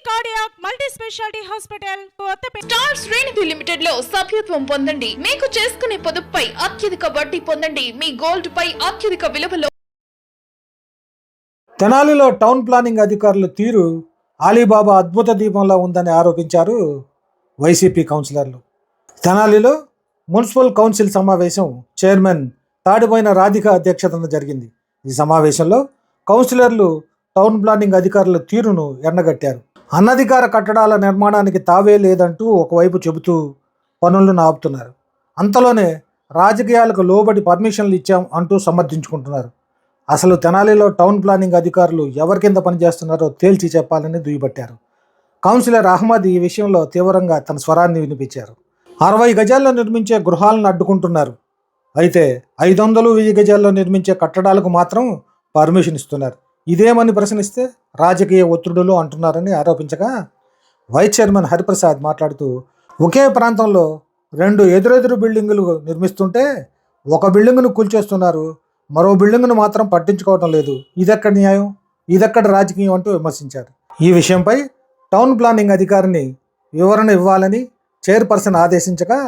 Cardiac multi speciality hospital Kothapet. Star శ్రేణి limited లో సభ్యత్వం పొందండి. మీకు చేసుకునే పొదుపుపై అత్యధిక వడ్డీ పొందండి. మీ గోల్డ్ పై అత్యధిక విలువలో. తెనాలిలో టౌన్ ప్లానింగ్ అధికారుల తీరు అలీబాబా అద్భుత దీపంలో ఉందని ఆరోపించారు వైసీపీ కౌన్సిలర్లు. తెనాలిలో మున్సిపల్ కౌన్సిల్ సమావేశం చైర్మన్ తాడిపోయిన రాధిక అధ్యక్షతన జరిగింది. ఈ సమావేశంలో కౌన్సిలర్లు టౌన్ ప్లానింగ్ అధికారుల తీరును ఎండగట్టారు. అనధికార కట్టడాల నిర్మాణానికి తావే లేదంటూ ఒకవైపు చెబుతూ పనులను ఆపుతున్నారు. అంతలోనే రాజకీయాలకు లోబడి పర్మిషన్లు ఇచ్చాం అంటూ సమర్థించుకుంటున్నారు. అసలు తెనాలిలో టౌన్ ప్లానింగ్ అధికారులు ఎవరి కింద పనిచేస్తున్నారో తేల్చి చెప్పాలని దుయ్యబట్టారు. కౌన్సిలర్ అహ్మద్ ఈ విషయంలో తీవ్రంగా తన స్వరాన్ని వినిపించారు. 60 గజాల్లో నిర్మించే గృహాలను అడ్డుకుంటున్నారు. అయితే 500-1000 గజాల్లో నిర్మించే కట్టడాలకు మాత్రం పర్మిషన్ ఇస్తున్నారు. ఇదేమని ప్రశ్నిస్తే రాజకీయ ఒత్తిడులు అంటున్నారని ఆరోపించగా వైస్ చైర్మన్ హరిప్రసాద్ మాట్లాడుతూ ఒకే ప్రాంతంలో 2 ఎదురెదురు బిల్డింగులు నిర్మిస్తుంటే ఒక బిల్డింగును కూల్చేస్తున్నారు, మరో బిల్డింగును మాత్రం పట్టించుకోవడం లేదు. ఇదెక్కడ న్యాయం, ఇదెక్కడ రాజకీయం అంటూ విమర్శించారు. ఈ విషయంపై టౌన్ ప్లానింగ్ అధికారిని వివరణ ఇవ్వాలని చైర్పర్సన్ ఆదేశించగా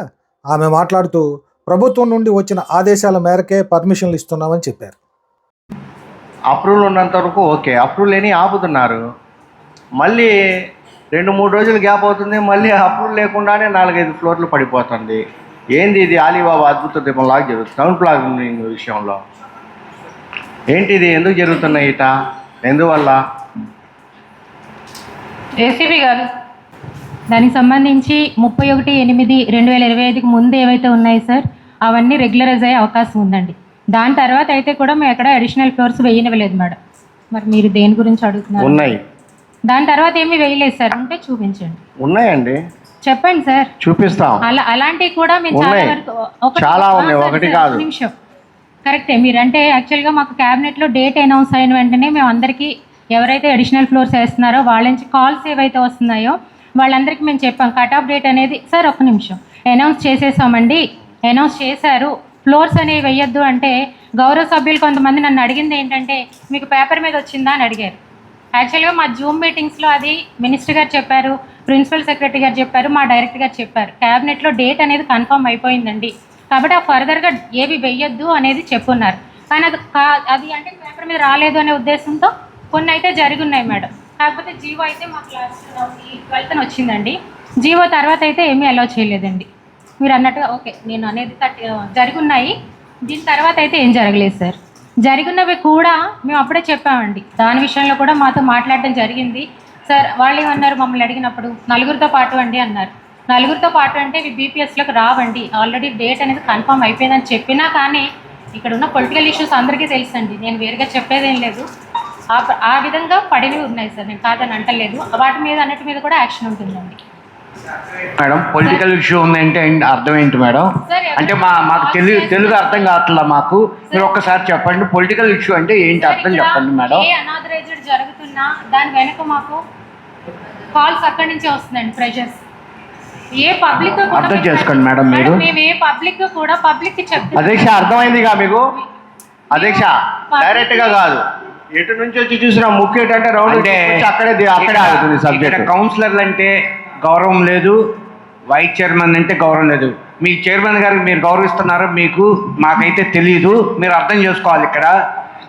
ఆమె మాట్లాడుతూ ప్రభుత్వం నుండి వచ్చిన ఆదేశాల మేరకే పర్మిషన్లు ఇస్తున్నామని చెప్పారు. అప్రూవల్ ఉన్నంత వరకు ఓకే, అప్రూవల్ లేని ఆపుతున్నారు. మళ్ళీ 2-3 రోజులు గ్యాప్ అవుతుంది, మళ్ళీ అప్రూవల్ లేకుండానే 4-5 ఫ్లోర్లు పడిపోతుంది. ఏంది ఇది అలీబాబా అద్భుత దీపం లాగా జరుగుతుంది టౌన్ ప్లానింగ్ విషయంలో. ఏంటిది, ఎందుకు జరుగుతున్నాయి ఇట, ఎందువల్ల? ఏసీబీ గారు, దానికి సంబంధించి 31/8/2025కి ముందు ఏవైతే ఉన్నాయి సార్, అవన్నీ రెగ్యులరైజ్ అయ్యే అవకాశం ఉందండి. దాని తర్వాత అయితే కూడా మేము ఎక్కడ అడిషనల్ ఫ్లోర్స్ వేయనివ్వలేదు మేడం. మరి మీరు దేని గురించి అడుగుతున్నారు? ఉన్నాయి. దాని తర్వాత ఏమీ వేయలేదు సార్. ఉంటే చూపించండి. ఉన్నాయండి, చెప్పండి సార్, చూపిస్తాం. అలాంటివి కూడా మేము చాలా వరకు చాలా ఉన్నాయి, ఒకటి కాదు. నిమిషం, కరెక్టే మీరు. అంటే యాక్చువల్గా మాకు క్యాబినెట్లో డేట్ అనౌన్స్ అయిన వెంటనే మేము అందరికీ ఎవరైతే అడిషనల్ ఫ్లోర్స్ వేస్తున్నారో వాళ్ళ నుంచి కాల్స్ ఏవైతే వస్తున్నాయో వాళ్ళందరికీ మేము చెప్పాం కట్ ఆఫ్ డేట్ అనేది. సార్ ఒక్క నిమిషం, అనౌన్స్ చేసేసామండి, అనౌన్స్ చేశారు, ఫ్లోర్స్ అనేవి వేయొద్దు అంటే గౌరవ సభ్యులు కొంతమంది నన్ను అడిగింది ఏంటంటే మీకు పేపర్ మీద వచ్చిందా అని అడిగారు. యాక్చువల్గా మా జూమ్ మీటింగ్స్లో అది మినిస్టర్ గారు చెప్పారు, ప్రిన్సిపల్ సెక్రటరీ గారు చెప్పారు, మా డైరెక్టర్ గారు చెప్పారు. క్యాబినెట్లో డేట్ అనేది కన్ఫర్మ్ అయిపోయిందండి, కాబట్టి ఆ ఫర్దర్గా ఏవి వెయ్యొద్దు అనేది చెప్పున్నారు. కానీ అది అంటే పేపర్ మీద రాలేదు అనే ఉద్దేశంతో కొన్ని అయితే జరుగున్నాయి మేడం. కాకపోతే జీవో అయితే మాకు లాస్ట్ 12న వచ్చిందండి. జీవో తర్వాత అయితే ఏమీ అలౌ చేయలేదండి. మీరు అన్నట్టుగా ఓకే, నేను అనేది జరుగున్నాయి. దీని తర్వాత అయితే ఏం జరగలేదు సార్. జరిగినవి కూడా మేము అప్పుడే చెప్పామండి. దాని విషయంలో కూడా మాతో మాట్లాడడం జరిగింది సార్. వాళ్ళు ఏమన్నారు మమ్మల్ని అడిగినప్పుడు, 4గురితో పాటు అండి అన్నారు. 4గురితో పాటు అంటే ఇవి బీపీఎస్లోకి రావండి, ఆల్రెడీ డేట్ అనేది కన్ఫర్మ్ అయిపోయిందని చెప్పినా కానీ ఇక్కడ ఉన్న పొలిటికల్ ఇష్యూస్ అందరికీ తెలుసండి, నేను వేరుగా చెప్పేదేం లేదు. ఆ విధంగా పడివి ఉన్నాయి సార్, నేను కాదని అంటలేదు. వాటి మీద అన్నిటి మీద కూడా యాక్షన్ ఉంటుందండి మేడం. పొలిటికల్ ఇష్యూ ఉందంటే అర్థం ఏంటి మేడం? అంటే మాకు తెలుగు అర్థం కావట్లా మాకు. మీరు ఒక్కసారి చెప్పండి, పొలిటికల్ ఇష్యూ అంటే ఏంటి అర్థం చెప్పండి మేడం. ఏ అనాథరైజ్డ్ జరుగుతున్నా దాని వెనక మాకు కాల్స్ అక్కడి నుంచే వస్తుందండి, ప్రెషర్స్. ఏ పబ్లిక్ అర్థం చేసుకోండి మేడం. మేము ఏ పబ్లిక్ కూడా పబ్లిక్ చెప్తాం. అధ్యక్ష అర్థమైందిగా మీకు? అధ్యక్ష డైరెక్ట్ గా కాదు, ఎటు నుంచి వచ్చి చూసిన ముఖ్యం ఏంటంటే రౌండ్ అక్కడే ఆగుతుంది సబ్జెక్ట్. కౌన్సిలర్లు అంటే గౌరవం లేదు, వైస్ చైర్మన్ అంటే గౌరవం లేదు. మీ చైర్మన్ గారికి మీరు గౌరవిస్తున్నారో మీకు మాకైతే తెలియదు, మీరు అర్థం చేసుకోవాలి. ఇక్కడ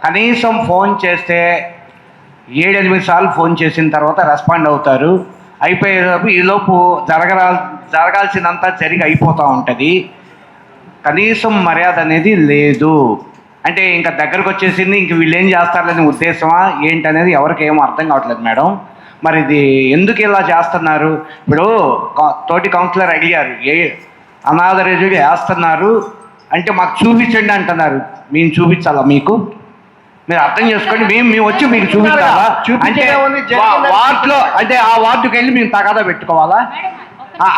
కనీసం ఫోన్ చేస్తే 7-8 సార్లు ఫోన్ చేసిన తర్వాత రెస్పాండ్ అవుతారు. అయిపోయేలోపు ఈలోపు జరగాల్సినంతా జరిగి అయిపోతూ ఉంటుంది. కనీసం మర్యాద అనేది లేదు. అంటే ఇంకా దగ్గరకు వచ్చేసింది, ఇంక వీళ్ళు ఏం చేస్తారనే ఉద్దేశమా ఏంటనేది ఎవరికి ఏమో అర్థం కావట్లేదు మేడం. మరి ఇది ఎందుకు ఇలా చేస్తున్నారు? ఇప్పుడు తోటి కౌన్సిలర్ అడిగారు, ఏ అనాథరైజ్డ్ వేస్తున్నారు అంటే మాకు చూపించండి అంటున్నారు. మేము చూపించాలా మీకు? మీరు అర్థం చేసుకోండి. మేము వచ్చి మీకు చూపించాలా? అంటే వార్డులో అంటే ఆ వార్డుకి వెళ్ళి మేము తగాదా పెట్టుకోవాలా?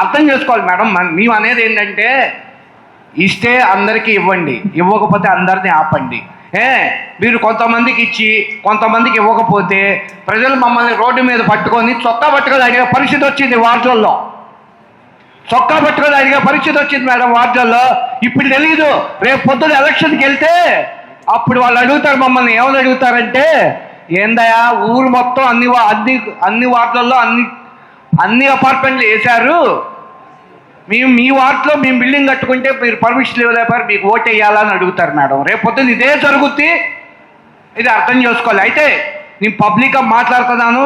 అర్థం చేసుకోవాలి మేడం. మేము అనేది ఏంటంటే ఇస్తే అందరికీ ఇవ్వండి, ఇవ్వకపోతే అందరినీ ఆపండి. మీరు కొంతమందికి ఇచ్చి కొంతమందికి ఇవ్వకపోతే ప్రజలు మమ్మల్ని రోడ్డు మీద పట్టుకొని చొక్కా పట్టుకొని అడిగే పరిస్థితి వచ్చింది వార్డుల్లో. చొక్కా పట్టుకొని అడిగే పరిస్థితి వచ్చింది మేడం వార్డుల్లో. ఇప్పుడు తెలియదు, రేపు పొద్దున ఎలక్షన్కి వెళ్తే అప్పుడు వాళ్ళు అడుగుతారు మమ్మల్ని. ఏమని అడుగుతారంటే ఏందయ్యా ఊరు మొత్తం అన్ని వార్డులలో అన్ని అపార్ట్మెంట్లు వేశారు. మీ వార్డులో మేము బిల్డింగ్ కట్టుకుంటే మీరు పర్మిషన్ ఇవ్వలేపారు, మీకు ఓటు వేయాలని అడుగుతారు మేడం. రేపు పొద్దున్న ఇదే జరుగుద్ది, ఇది అర్థం చేసుకోవాలి. అయితే నేను పబ్లిక్గా మాట్లాడుతున్నాను,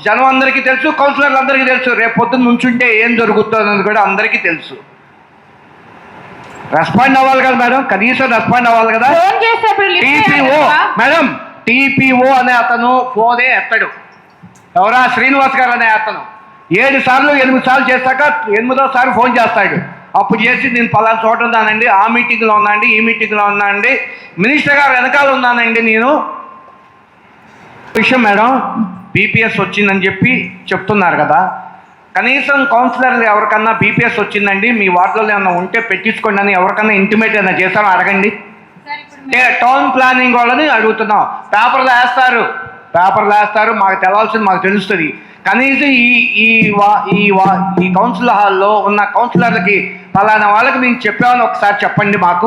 జనం అందరికీ తెలుసు, కౌన్సిలర్లు అందరికీ తెలుసు. రేపు పొద్దున్న నుంచుంటే ఏం జరుగుతుందని కూడా అందరికీ తెలుసు. రెస్పాండ్ అవ్వాలి కదా మేడం, కనీసం రెస్పాండ్ అవ్వాలి కదా. టీపీఓ మేడం, టీపీఓ అనే అతను ఫోనే ఎత్తడు. ఎవరా శ్రీనివాస్ గారు అనే అతను 7 సార్లు 8 సార్లు చేశాక 8వ ఫోన్ చేస్తాడు. అప్పుడు చేసి నేను పలానా చోట ఉన్నానండి, ఆ మీటింగ్లో ఉన్నానండి, ఈ మీటింగ్లో ఉన్నానండి, మినిస్టర్ గారు వెనకాల ఉన్నానండి నేను. విషయం మేడం, బీపీఎస్ వచ్చిందని చెప్పి చెప్తున్నారు కదా, కనీసం కౌన్సిలర్లు ఎవరికన్నా బీపీఎస్ వచ్చిందండి మీ వార్డులో ఏమన్నా ఉంటే పెట్టించుకోండి అని ఎవరికన్నా ఇంటిమేట్ ఏమైనా చేస్తారో అడగండి. టౌన్ ప్లానింగ్ వాళ్ళని అడుగుతున్నాం. పేపర్లు వేస్తారు, మాకు తెలవాల్సింది మాకు తెలుస్తుంది. కనీసం ఈ కౌన్సిల్ హాల్లో ఉన్న కౌన్సిలర్లకి ఫలానా వాళ్ళకి నేను చెప్పామని ఒకసారి చెప్పండి. మాకు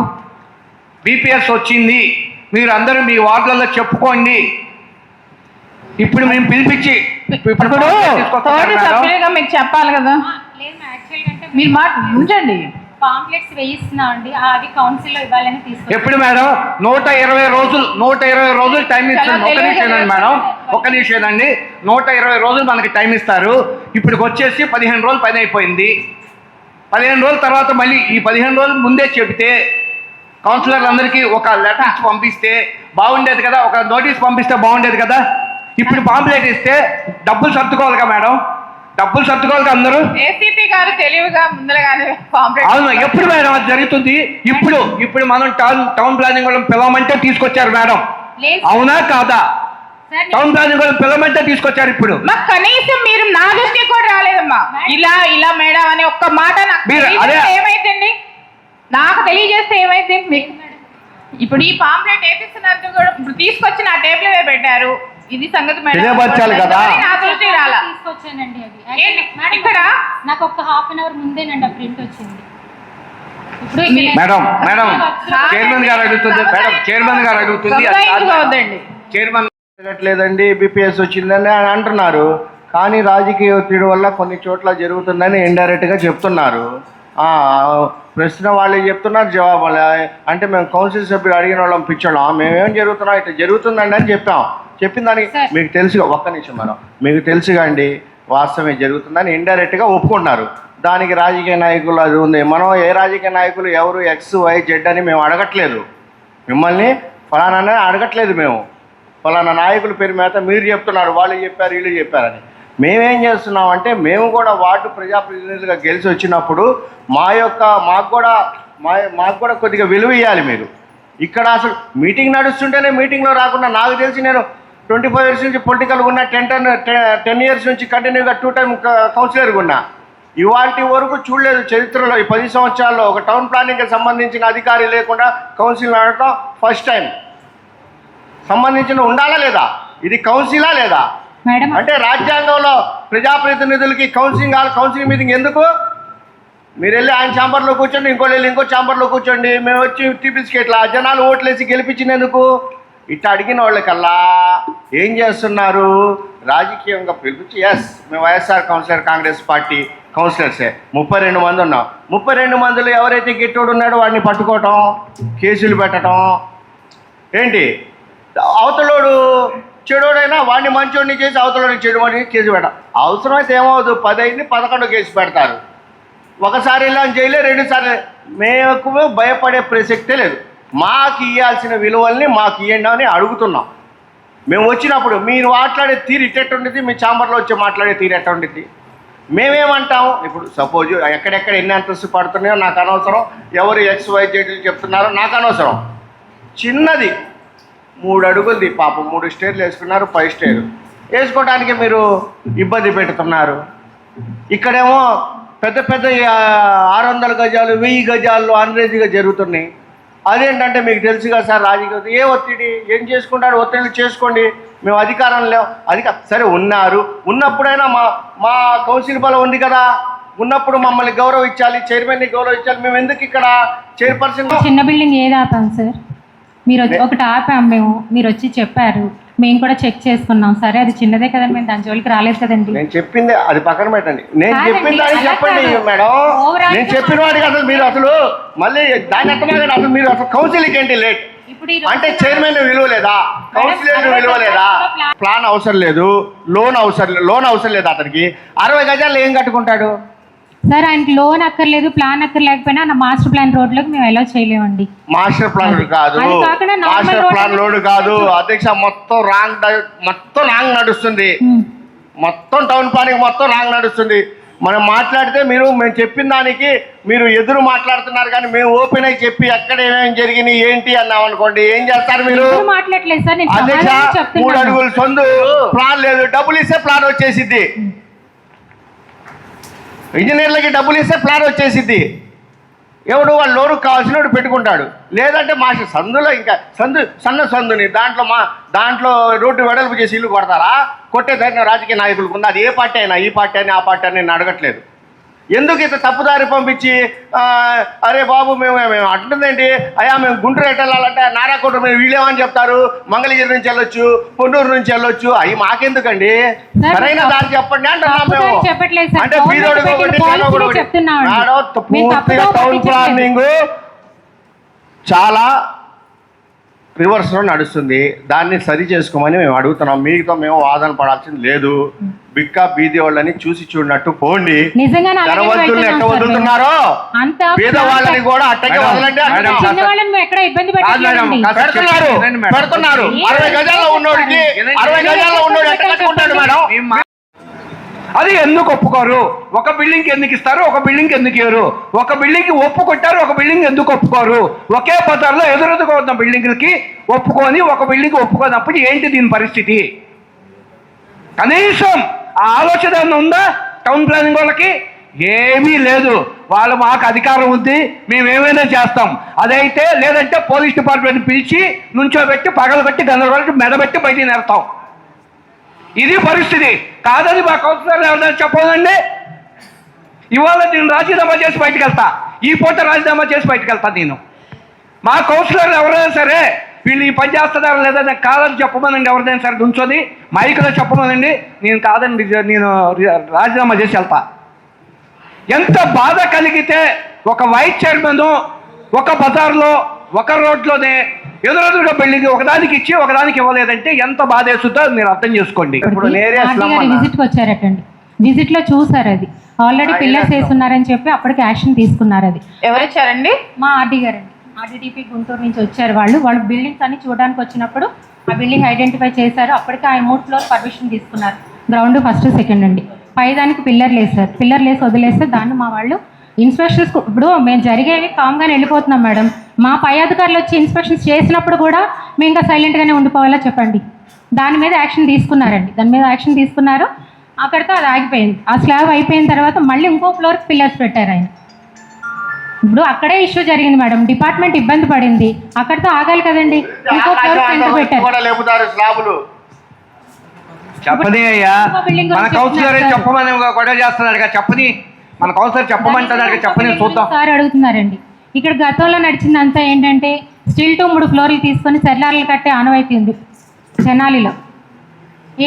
బీపీఎస్ వచ్చింది, మీరు అందరూ మీ వార్డులలో చెప్పుకోండి. ఇప్పుడు మేము పిలిపించి సభ్యులుగా మీకు చెప్పాలి కదా, మీరు మాట ఉంచండి. పాంప్లెట్స్ వేయిస్తున్నాం అండి, అది కౌన్సిల్లో ఇవ్వాలని తీసుకు. ఎప్పుడు మేడం 120 రోజులు టైం ఇస్తుంది. ఒక్క నిమిషమేనండి 120 రోజులు మనకి టైం ఇస్తారు. ఇప్పటికి వచ్చేసి 15 రోజులు పని అయిపోయింది. 15 రోజుల తర్వాత మళ్ళీ ఈ 15 రోజులు ముందే చెబితే కౌన్సిలర్లందరికీ ఒక లెటర్ ఇచ్చి పంపిస్తే బాగుండేది కదా, ఒక నోటీస్ పంపిస్తే బాగుండేది కదా. ఇప్పుడు పాంప్లెట్ ఇస్తే డబ్బులు సర్దుకోవాలిగా మేడం, డబ్బులు సర్దుకోవాలి అందరూ. ఏసీపీ గారు తెలివిగా ముందరగానే అవును, ఎప్పుడు మేడం అది జరుగుతుంది? ఇప్పుడు మనం టౌన్ ప్లానింగ్ వాళ్ళని పిలవమంటే తీసుకొచ్చారు మేడం, అవునా కాదా? టౌన్ ప్లానింగ్ వాళ్ళని పిలవమంటే తీసుకొచ్చారు. ఇప్పుడు మాకు కనీసం మీరు నా దృష్టికి కూడా రాలేదమ్మా. ఇలా మేడం అని ఒక్క మాట ఏమైందండి, నాకు తెలియజేస్తే ఏమైంది మీకు? ఇప్పుడు ఈ పాంప్లెట్ వేపిస్తున్నట్టు కూడా ఇప్పుడు తీసుకొచ్చి నా టేబుల్ మీద పెట్టారు. ఇది సంగతి తెలియపరచాలి కదా. తీసుకొచ్చానండి, అది ఇక్కడ నాకు ఒక హాఫ్ అన్ అవర్ ముందేనండి ఆ ప్రింట్ వచ్చింది. మేడం చైర్మన్ గారు అడుగుతుంది, చైర్మన్ లేదండి బీపీఎస్ వచ్చిందని అంటున్నారు. కానీ రాజకీయ ఒత్తిడి వల్ల కొన్ని చోట్ల జరుగుతుందని ఇండైరెక్ట్గా చెప్తున్నారు. ప్రశ్న వాళ్ళు చెప్తున్నారు, జవాబు అంటే మేము కౌన్సిల్ సభ్యులు అడిగిన వాళ్ళం పిచ్చోళ్ళం, మేమేం జరుగుతున్నాం ఇట్లా జరుగుతుందండి అని చెప్పిన దానికి మీకు తెలుసుగా, ఒక్క నిమిషం మేడం, మీకు తెలుసుగా అండి వాస్తవమే జరుగుతుందని ఇండైరెక్ట్గా ఒప్పుకుంటున్నారు. దానికి రాజకీయ నాయకులు అది ఉంది. మనం ఏ రాజకీయ నాయకులు ఎవరు XYZ అని మేము అడగట్లేదు, మిమ్మల్ని ఫలానా అడగట్లేదు. మేము ఫలానా నాయకుల పేరు మీద మీరు చెప్తున్నారు, వాళ్ళు చెప్పారు వీళ్ళు చెప్పారని. మేమేం చేస్తున్నామంటే మేము కూడా వార్డు ప్రజాప్రతినిధులుగా గెలిచి వచ్చినప్పుడు మాకు కూడా కొద్దిగా విలువ ఇవ్వాలి మీరు. ఇక్కడ అసలు మీటింగ్ నడుస్తుంటేనే మీటింగ్లో రాకుండా, నాకు తెలిసి నేను 25 years నుంచి పొలిటికల్గా ఉన్నా, 10 years నుంచి కంటిన్యూగా 2 టైమ్ కౌన్సిలర్గా ఉన్నా. ఇవాటి వరకు చూడలేదు చరిత్రలో. ఈ 10 సంవత్సరాల్లో ఒక టౌన్ ప్లానింగ్కి సంబంధించిన అధికారి లేకుండా కౌన్సిల్ నడటం ఫస్ట్ టైం. సంబంధించిన ఉండాలా లేదా? ఇది కౌన్సిలా లేదా? అంటే రాజ్యాంగంలో ప్రజాప్రతినిధులకి కౌన్సిలింగ్ మీటింగ్ ఎందుకు? మీరు వెళ్ళి ఆయన ఛాంబర్లో కూర్చోండి, ఇంకోళ్ళు వెళ్ళి ఇంకో ఛాంబర్లో కూర్చోండి, మేము వచ్చి టీపీసీకి ఇట్లా జనాలు ఓట్లేసి గెలిపించినందుకు. ఇట్లా అడిగిన వాళ్ళకల్లా ఏం చేస్తున్నారు, రాజకీయంగా పిలిపించి మేము వైఎస్ఆర్ కాంగ్రెస్ పార్టీ కౌన్సిలర్సే 32 మంది ఉన్నాం. 32 మందిలో ఎవరైతే గెట్టోడు ఉన్నాడో వాడిని పట్టుకోవటం, కేసులు పెట్టడం ఏంటి? అవతలోడు చెడోడైనా వాడిని మంచోడిని చేసి అవతలోడిని చెడుని కేసు పెట్టడం. అవసరమైతే ఏమవుతుంది, 10 అయింది 11 కేసు పెడతారు. ఒకసారి వెళ్ళాం జైలే, 2 సార్లు. మేము భయపడే ప్రసక్తే లేదు. మాకు ఇవ్వాల్సిన విలువల్ని మాకు ఇవ్వండి అని అడుగుతున్నాం. మేము వచ్చినప్పుడు మీరు మాట్లాడే తీరు ఇట్టెట్టుండిద్ది, మీ ఛాంబర్లో వచ్చి మాట్లాడే తీరు ఎట్ట ఉండిద్ది? మేమేమంటాము? ఇప్పుడు సపోజ్ ఎక్కడెక్కడ ఎన్ని అంతస్తు పడుతున్నాయో నాకు అనవసరం, ఎవరు XYZ చెప్తున్నారో నాకు అనవసరం. చిన్నది 3 అడుగులది పాపం, 3 స్టేర్లు వేసుకున్నారు, 5 స్టేర్ వేసుకోవడానికి మీరు ఇబ్బంది పెడుతున్నారు. ఇక్కడేమో పెద్ద 600 గజాలు 1000 గజాల్లో అన్రేజీగా జరుగుతున్నాయి. అదేంటంటే మీకు తెలుసుగా సార్, రాజకీయ ఏ ఒత్తిడి ఏం చేసుకుంటారు, ఒత్తిడి చేసుకోండి, మేము అధికారం లేవు. సరే ఉన్నప్పుడైనా మా కౌన్సిల్ బలం ఉంది కదా, ఉన్నప్పుడు మమ్మల్ని గౌరవించాలి, చైర్మన్ని గౌరవించాలి. మేము ఎందుకు ఇక్కడ చైర్పర్సన్? చిన్న బిల్డింగ్ ఏది ఆపాం సార్? మీరు ఒకటి ఆపాం మేము, మీరు వచ్చి చెప్పారు. మేము కూడా చెక్ చేసుకున్నాం. సరే అది చిన్నదే కదండి, మేము దాని జోలికి రాలేదు కదండి. నేను చెప్పింది అది పక్కన పెట్టండి, నేను కాదండి, చెప్పిన దానికి అలా చెప్పండి కాదు. మేడం. Overall నేను గా చెప్పిన వాడికి అసలు మీరు అసలు మళ్ళీ దాని అర్థమైంది. అసలు మీరు అసలు కౌన్సిలింగ్ ఏంటి లేట్ ఇప్పుడు ఈ రోజు అంటే చైర్మన్ విలువ లేదా, కౌన్సిలర్ విలువ లేదా, ప్లాన్ అవసరం లేదు, లోన్ అవసరం లేదు. అతనికి 60 గజాలు ఏం కట్టుకుంటాడు? సార్ ఆయనకి లోన్ అక్కర్లేదు, ప్లాన్ అక్కర్లేకపోయినా నా మాస్టర్ ప్లాన్ రోడ్లోకి మేము ఎలా చేయలేమండి. మాస్టర్ ప్లాన్ కాదు, అది కాకుండా normal master road plan load కాదు అధ్యక్ష. మొత్తం రాంగ్ నడుస్తుంది. మొత్తం టౌన్ ప్లానింగ్ మొత్తం రాంగ్ నడుస్తుంది. మనం మాట్లాడితే మేము చెప్పిన దానికి మీరు ఎదురు మాట్లాడుతున్నారు, కానీ మేము ఓపెన్ అయి చెప్పి ఎక్కడ ఏమేమి జరిగినాయి ఏంటి అన్నాం అనుకోండి, ఏం చేస్తారు మీరు? మాట్లాడలేదు సార్, నేను అధ్యక్ష. సమాధానం 3 చెప్తున్నాను. అడుగులు సొందు ప్లాన్ లేదు, డబ్బులు ఇస్తే ప్లాన్ వచ్చేసిద్ది. ఇంజనీర్లకి డబ్బులు ఇస్తే ప్లాన్ వచ్చేసిద్ది. ఎవడు వాళ్ళు లోను కావాల్సినప్పుడు పెట్టుకుంటాడు. లేదంటే మాస్టర్ సందులో ఇంకా సన్న సందుని దాంట్లో రోడ్డు వెడల్పు చేసి ఇల్లు కొడతారా? కొట్టే ధైర్యం రాజకీయ నాయకులకు ఉంది. అది ఏ పార్టీ అయినా, ఈ పార్టీ అయినా ఆ పార్టీ అని నేను అడగట్లేదు. ఎందుకు ఇంత తప్పుదారి పంపించి అరే బాబు మేము అంటుందేంటి అయ్యా, మేము గుంటూరు వెళ్ళాలంటే నారాకోట మేము వీళ్ళేమని చెప్తారు, మంగళగిరి నుంచి వెళ్ళొచ్చు, పొన్నూరు నుంచి వెళ్ళొచ్చు, అవి మాకెందుకండి? సరైన దారి చెప్పండి అంటున్నాం మేము. అంటే పీదోడు పూర్తిగా టౌన్ ప్లానింగ్ చాలా రివర్స్లో నడుస్తుంది. దాన్ని సరి చేసుకోమని మేము అడుగుతున్నాం. మీతో మేము వాదన పడాల్సింది లేదు. బిక్క బీది వాళ్ళని చూసి చూడనట్టు పోండి. ధనవంతుల్ని ఎట్ట వదులుతున్నారో పేదవాళ్ళని కూడా అట్టగే వదలండి. పెడుతున్నారు 60 గజాల్లో ఉన్నోడికి 60 గజాల్లో ఉన్నోడు ఎట్ట కట్టుకుంటాడు మేడం? అది ఎందుకు ఒప్పుకోరు? ఒక బిల్డింగ్కి ఎందుకు ఇస్తారు, ఒక బిల్డింగ్కి ఎందుకు ఇవ్వరు? ఒక బిల్డింగ్కి ఒప్పుకొట్టారు, ఒక బిల్డింగ్ ఎందుకు ఒప్పుకోరు? ఒకే బజార్లో ఎదురెదుగా ఉన్న బిల్డింగ్లకి ఒప్పుకొని ఒక బిల్డింగ్ ఒప్పుకోనప్పుడు ఏంటి దీని పరిస్థితి? కనీసం ఆ ఆలోచన ఉందా టౌన్ ప్లానింగ్ వాళ్ళకి? ఏమీ లేదు. వాళ్ళు మాకు అధికారం ఉంది, మేము ఏమైనా చేస్తాం. అదైతే లేదంటే పోలీస్ డిపార్ట్మెంట్ పిలిచి నుంచోబెట్టి పగలబెట్టి గందరగోళం మెడబెట్టి బయటికి నేర్తాం. ఇది పరిస్థితి. కాదని మా కౌన్సిలర్ ఎవరైనా చెప్పదండి. ఇవాళ నేను రాజీనామా చేసి బయటకు వెళ్తా, ఈ పూట రాజీనామా చేసి బయటకు వెళ్తా నేను. మా కౌన్సిలర్ ఎవరైనా సరే వీళ్ళు ఈ పని చేస్తున్నారా లేదా నాకు కాదని చెప్పమనండి. ఎవరిదైనా సరే నుంచొని మైకులో చెప్పమనండి, నేను కాదని నేను రాజీనామా చేసి వెళ్తా. ఎంత బాధ కలిగితే ఒక వైస్ చైర్మన్ ఒక బజార్లో ఒక రోడ్లోనే ఎదురెదురుగా బిల్డింగ్ ఒకదానికి ఇచ్చి ఒకదానికి ఇవ్వలేదంటే ఎంత బాధ వేస్తుందో మీరు అర్థం చేసుకోండి. విజిట్కి వచ్చారటండి, విజిట్ లో చూసారు అది ఆల్రెడీ పిల్లర్స్ వేస్తున్నారని చెప్పి అప్పటికి యాక్షన్ తీసుకున్నారు. అది ఎవరు వచ్చారండి? మా ఆర్డీ గారండి, ఆర్డీటీపీ గుంటూరు నుంచి వచ్చారు. వాళ్ళు బిల్డింగ్స్ అన్ని చూడడానికి వచ్చినప్పుడు ఆ బిల్డింగ్ ఐడెంటిఫై చేశారు. అప్పటికి ఆయన 3 ఫ్లోర్ పర్మిషన్ తీసుకున్నారు. గ్రౌండ్ ఫస్ట్ సెకండ్ అండి. పైదానికి పిల్లర్లు వేస్తారు. పిల్లర్లు వేసి వదిలేస్తే దాన్ని మా వాళ్ళు ఇన్స్పెక్షన్స్ ఇప్పుడు మేము జరిగేవి కామ్గానే వెళ్ళిపోతున్నాం మేడం. మా పై అధికారులు వచ్చి ఇన్స్పెక్షన్స్ చేసినప్పుడు కూడా మేము ఇంకా సైలెంట్గానే ఉండిపోవాలా చెప్పండి? దాని మీద యాక్షన్ తీసుకున్నారు. అక్కడితో అది ఆగిపోయింది. ఆ స్లాబ్ అయిపోయిన తర్వాత మళ్ళీ ఇంకో ఫ్లోర్కి పిల్లర్స్ పెట్టారు ఆయన. ఇప్పుడు అక్కడే ఇష్యూ జరిగింది మేడం, డిపార్ట్మెంట్ ఇబ్బంది పడింది, అక్కడితో ఆగాలి కదండి. ఇంకో ఫ్లోర్ ఎంత పెట్టారు? చెప్పని అయ్యా, మన కౌన్సిలర్ చెప్పమని గొడవ చేస్తున్నాడు. చెప్పని మన కౌన్సిలర్ చెప్పమంటున్నాడు, చెప్పని చూద్దాం సార్ అడుగుతున్నారండి. ఇక్కడ గతంలో నడిచిందంతా ఏంటంటే స్టీల్ టు 3 ఫ్లోర్లు తీసుకొని సెల్లార్లు కట్టే ఆనవాయితీ ఉంది తెనాలిలో.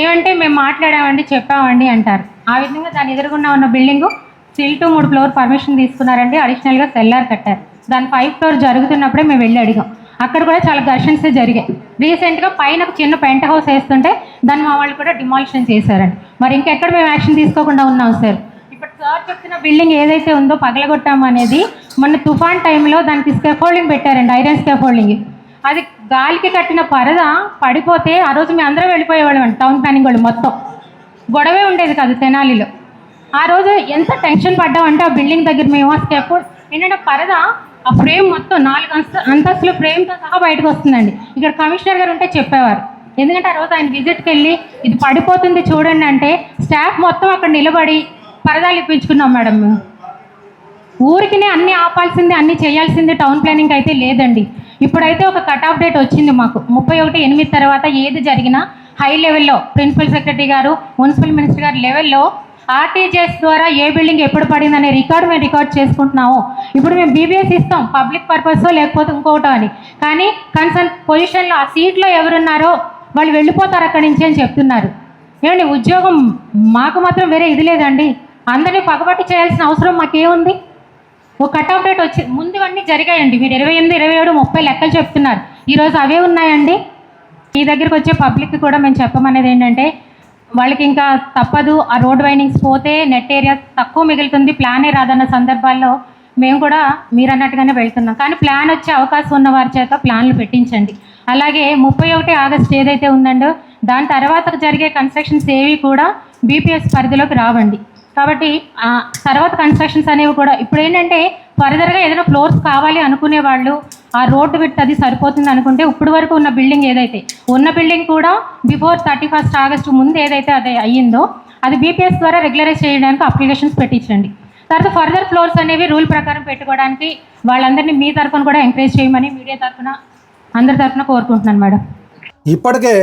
ఏమంటే మేము మాట్లాడామండి, చెప్పామండి అంటారు. ఆ విధంగా దాని ఎదురుగుండా ఉన్న building steel to 3 floor permission తీసుకున్నారండి. అడిషనల్గా సెల్లార్ కట్టారు. దాని 5th ఫ్లోర్ జరుగుతున్నప్పుడే మేము వెళ్ళి అడిగాం. అక్కడ కూడా చాలా ఘర్షణసే జరిగాయి. రీసెంట్గా పైన ఒక చిన్న పెంట్ హౌస్ వేస్తుంటే దాన్ని మా వాళ్ళు కూడా డిమాలిషన్ చేశారండి. మరి ఇంకెక్కడ మేము యాక్షన్ తీసుకోకుండా ఉన్నాం సార్? ఇప్పుడు సార్ చెప్తున్న బిల్డింగ్ ఏదైతే ఉందో పగలగొట్టాము అనేది మొన్న తుఫాన్ టైంలో దానికి స్కెఫోల్డింగ్ పెట్టారండి, ఐరన్ స్కెఫోల్డింగ్. అది గాలికి కట్టిన పరద పడిపోతే ఆ రోజు మేము అందరం వెళ్ళిపోయేవాళ్ళం అండి. టౌన్ ప్లానింగ్ వాళ్ళు మొత్తం గొడవే ఉండేది కాదు తెనాలిలో. ఆ రోజు ఎంత టెన్షన్ పడ్డామంటే ఆ బిల్డింగ్ దగ్గర మేము ఆ స్కెఫోల్డ్ ఏంటంటే పరద ఆ ఫ్రేమ్ మొత్తం 4 అంతస్తుల ఫ్రేమ్తో సహా బయటకు వస్తుందండి. ఇక్కడ కమిషనర్ గారు ఉంటే చెప్పేవారు. ఎందుకంటే ఆ రోజు ఆయన విజిట్కి వెళ్ళి ఇది పడిపోతుంది చూడండి అంటే స్టాఫ్ మొత్తం అక్కడ నిలబడి పరదాలు ఇప్పించుకున్నాం మేడం. మేము ఊరికి అన్నీ ఆపాల్సింది అన్నీ చేయాల్సింది టౌన్ ప్లానింగ్ అయితే లేదండి. ఇప్పుడైతే ఒక కట్ ఆఫ్ డేట్ వచ్చింది మాకు. 31/8 తర్వాత ఏది జరిగినా హై లెవెల్లో ప్రిన్సిపల్ సెక్రటరీ గారు, మున్సిపల్ మినిస్టర్ గారు లెవెల్లో ఆర్టీజీఎస్ ద్వారా ఏ బిల్డింగ్ ఎప్పుడు పడింది అనే మేము రికార్డ్ చేసుకుంటున్నాము. ఇప్పుడు మేము బీబీఎస్ ఇస్తాం పబ్లిక్ పర్పస్ లేకపోతే ఇంకోటో అని, కానీ కన్సర్న్ పొజిషన్లో ఆ సీట్లో ఎవరున్నారో వాళ్ళు వెళ్ళిపోతారు అక్కడి నుంచి అని చెప్తున్నారు. ఏమండి, ఉద్యోగం మాకు మాత్రం వేరే ఇది లేదండి, అందరినీ పగబట్టి చేయాల్సిన అవసరం మాకేముంది? ఒక కట్ ఆఫ్ డేట్ వచ్చి ముందు అన్నీ జరిగాయండి. మీరు 28, 27, 30 లెక్కలు చెప్తున్నారు, ఈరోజు అవే ఉన్నాయండి. మీ దగ్గరికి వచ్చే పబ్లిక్కి కూడా మేము చెప్పమనేది ఏంటంటే, వాళ్ళకి ఇంకా తప్పదు, ఆ రోడ్ వైండింగ్స్ పోతే నెట్ ఏరియా తక్కువ మిగులుతుంది, ప్లానే రాదన్న సందర్భాల్లో మేము కూడా మీరు అన్నట్టుగానే వెళ్తున్నాం. కానీ ప్లాన్ వచ్చే అవకాశం ఉన్న వారి చేత ప్లాన్లు పెట్టించండి. అలాగే 31 ఆగస్టు ఏదైతే ఉందండో దాని తర్వాత జరిగే కన్స్ట్రక్షన్స్ ఏవి కూడా బీపీఎస్ పరిధిలోకి రావండి. కాబట్టి తర్వాత కన్స్ట్రక్షన్స్ అనేవి కూడా ఇప్పుడు ఏంటంటే ఫర్దర్గా ఏదైనా ఫ్లోర్స్ కావాలి అనుకునే వాళ్ళు ఆ రోడ్డు విడ్త్ అది సరిపోతుంది అనుకుంటే ఇప్పుడు వరకు ఉన్న బిల్డింగ్ ఏదైతే ఉన్న బిల్డింగ్ కూడా బిఫోర్ 31 ఆగస్టు ముందు ఏదైతే అది అయ్యిందో అది బీపీఎస్ ద్వారా రెగ్యులరైజ్ చేయడానికి అప్లికేషన్స్ పెట్టించండి. తర్వాత ఫర్దర్ ఫ్లోర్స్ అనేవి రూల్ ప్రకారం పెట్టుకోవడానికి వాళ్ళందరినీ మీ తరఫున కూడా ఎంకరేజ్ చేయమని మీడియా తరఫున అందరి తరఫున కోరుకుంటున్నాను మేడం. ఇప్పటికే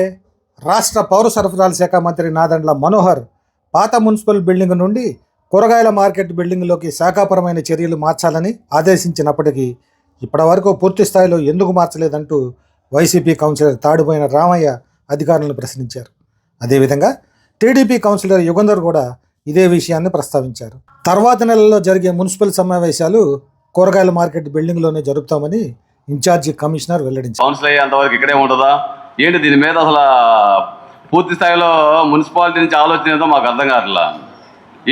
రాష్ట్ర పౌర సరఫరాల శాఖ మంత్రి నాదెండ్ల మనోహర్ పాత మున్సిపల్ బిల్డింగ్ నుండి కూరగాయల మార్కెట్ బిల్డింగ్లోకి శాఖాపరమైన చర్యలు మార్చాలని ఆదేశించినప్పటికీ ఇప్పటివరకు పూర్తి స్థాయిలో ఎందుకు మార్చలేదంటూ వైసీపీ కౌన్సిలర్ తాడిపోయిన రామయ్య అధికారులను ప్రశ్నించారు. అదేవిధంగా టీడీపీ కౌన్సిలర్ యుగంధర్ కూడా ఇదే విషయాన్ని ప్రస్తావించారు. తర్వాత నెలలో జరిగే మున్సిపల్ సమావేశాలు కూరగాయల మార్కెట్ బిల్డింగ్లోనే జరుపుతామని ఇన్ఛార్జి కమిషనర్ వెల్లడించారు. కౌన్సిల్ అయ్యేంతవరకు ఇక్కడే ఉంటుందా ఏంటి? దీని మీద అసలు పూర్తి స్థాయిలో మున్సిపాలిటీ నుంచి ఆలోచన ఏదో మాకు అర్థం కావట్లా.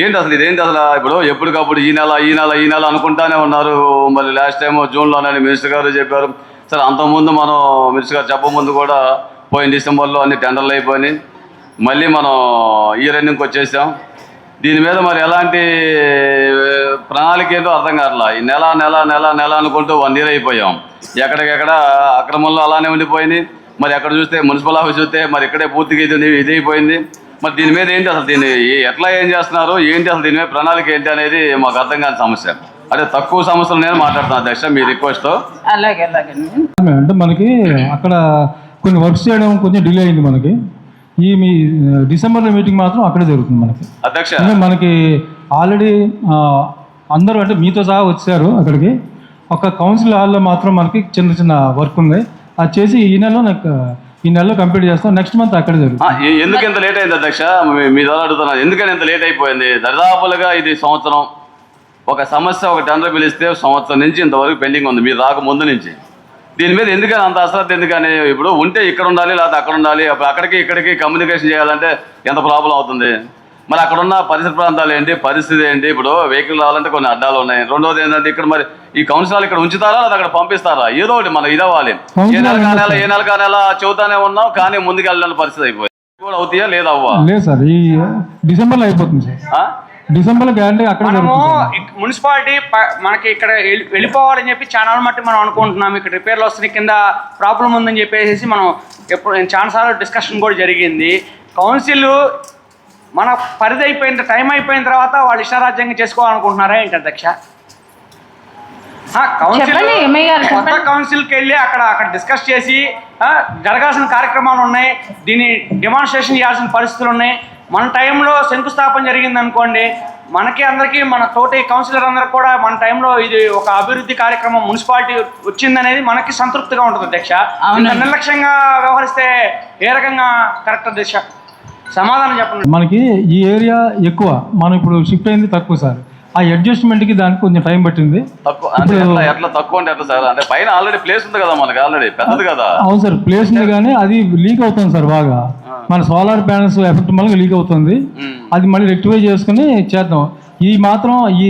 ఏంటి అసలు ఇదేంటి అసలు? ఇప్పుడు ఎప్పటికప్పుడు ఈ నెల అనుకుంటానే ఉన్నారు. మరి లాస్ట్ టైం జూన్లోనే మినిస్టర్ గారు చెప్పారు. సరే, అంతకుముందు మనం మినిస్టర్ గారు చెప్పముందు కూడా పోయిన డిసెంబర్లో అన్ని టెండర్లు అయిపోయినాయి. మళ్ళీ మనం ఇయర్ ఎండింగ్కి వచ్చేసాం. దీని మీద మరి ఎలాంటి ప్రణాళిక ఏంటో అర్థం కావట్లా. ఈ నెల అనుకుంటూ 1 year అయిపోయాం. ఎక్కడికెక్కడ అక్రమంలో అలానే ఉండిపోయింది. మరి ఎక్కడ చూస్తే మున్సిపల్ ఆఫీస్ చూస్తే మరి ఇక్కడే పూర్తిగా ఇది అయిపోయింది. మరి దీని మీద ఏంటి అసలు? దీన్ని ఎట్లా ఏం చేస్తున్నారు ఏంటి అసలు? దీని మీద ప్రణాళిక ఏంటి అనేది మాకు అర్థం కాని సమస్య. అదే తక్కువ సమస్యలు నేను మాట్లాడుతున్నాను అధ్యక్ష, మీ రిక్వెస్ట్. అలాగే అంటే మనకి అక్కడ కొన్ని వర్క్స్ చేయడం కొంచెం డిలే అయింది. మనకి ఈ మీ డిసెంబర్లో మీటింగ్ మాత్రం అక్కడే జరుగుతుంది మనకి అధ్యక్ష. మనకి ఆల్రెడీ అందరూ అంటే మీతో సహా వచ్చారు అక్కడికి. ఒక కౌన్సిల్ హాల్లో మాత్రం మనకి చిన్న వర్క్ ఉంది, అది చేసి ఈ నెలలో కంప్లీట్ చేస్తాం. నెక్స్ట్ మంత్ అక్కడే జరుగుతుంది. ఎందుకు ఇంత లేట్ అయింది అధ్యక్ష? మీ ద్వారా అడుగుతున్నాను, ఎందుకని ఇంత లేట్ అయిపోయింది? దరిదాపులుగా ఇది సంవత్సరం. ఒక సమస్య ఒక టెండర్ పిలిస్తే సంవత్సరం నుంచి ఇంతవరకు పెండింగ్ ఉంది మీరు రాక ముందు నుంచి. దీని మీద ఎందుకని అంత అశ్రద్ధ? ఎందుకని? ఇప్పుడు ఉంటే ఇక్కడ ఉండాలి లేకపోతే అక్కడ ఉండాలి. అక్కడికి ఇక్కడికి కమ్యూనికేషన్ చేయాలంటే ఎంత ప్రాబ్లం అవుతుంది? మరి అక్కడ ఉన్న పరిసర ప్రాంతాలు ఏంటి, పరిస్థితి ఏంటి? ఇప్పుడు వెహికల్ రావాలంటే కొన్ని అడ్డాలు ఉన్నాయి. రెండోది ఏంటంటే ఇక్కడ మరి ఈ కౌన్సిలర్ ఇక్కడ ఉంచుతారా లేదా అక్కడ పంపిస్తారా? ఏదో ఒకటి మనం ఇదవ్వాలి. ఏ నెల కానేలా చెబుతానే ఉన్నాం, కానీ ముందుకు వెళ్ళడానికి పరిస్థితి అయిపోయింది. కూడా అవుతాయా లేదా? అవ్వ లేదు సార్, ఈ డిసెంబర్లో అయిపోతుంది సార్. డిసెంబర్లో గ్యారంటీ అక్కడ మున్సిపాలిటీ మనకి ఇక్కడ వెళ్ళిపోవాలని చెప్పి చాలా మట్టి మనం అనుకుంటున్నాం. ఇక్కడ రిపేర్లు వస్తున్నాయి, కింద ప్రాబ్లం ఉందని చెప్పేసి మనం చాలాసార్లు డిస్కషన్ కూడా జరిగింది. కౌన్సిల్ మన పరిధి అయిపోయిన టైం అయిపోయిన తర్వాత వాళ్ళు ఇష్టారాజ్యంగా చేసుకోవాలనుకుంటున్నారా ఏంటి అధ్యక్ష? కొత్త కౌన్సిల్కి వెళ్ళి అక్కడ డిస్కస్ చేసి జరగాల్సిన కార్యక్రమాలు ఉన్నాయి, దీన్ని డెమాన్స్ట్రేషన్ చేయాల్సిన పరిస్థితులు ఉన్నాయి. మన టైంలో శంకుస్థాపన జరిగింది అనుకోండి, మనకి అందరికీ మన తోటి కౌన్సిలర్ అందరికి కూడా మన టైంలో ఇది ఒక అభివృద్ధి కార్యక్రమం మున్సిపాలిటీ వచ్చిందనేది మనకి సంతృప్తిగా ఉంటుంది అధ్యక్ష. నిర్లక్ష్యంగా వ్యవహరిస్తే ఏ రకంగా కరెక్ట్ అధ్యక్ష? సమాధానం చెప్పండి. మనకి ఈ ఏరియా ఎక్కువ, మనం ఇప్పుడు షిఫ్ట్ అయింది తక్కువ సార్. ఆ అడ్జస్ట్మెంట్కి దానికి కొంచెం టైం పట్టింది. ఎట్లా తక్కువ అంటే ఎట్లా సార్? అంటే పైన ఆల్రెడీ ప్లేస్ ఉంది కదా మనకి, ఆల్రెడీ పెద్దది కదా. అవును సార్, ప్లేస్ ఉంది కానీ అది లీక్ అవుతుంది సార్ బాగా. మన సోలార్ ప్యానల్స్ ఎఫెక్ట్ వల్ల లీక్ అవుతుంది. అది మళ్ళీ రెక్టిఫై చేసుకుని చేద్దాం. ఈ మాత్రం ఈ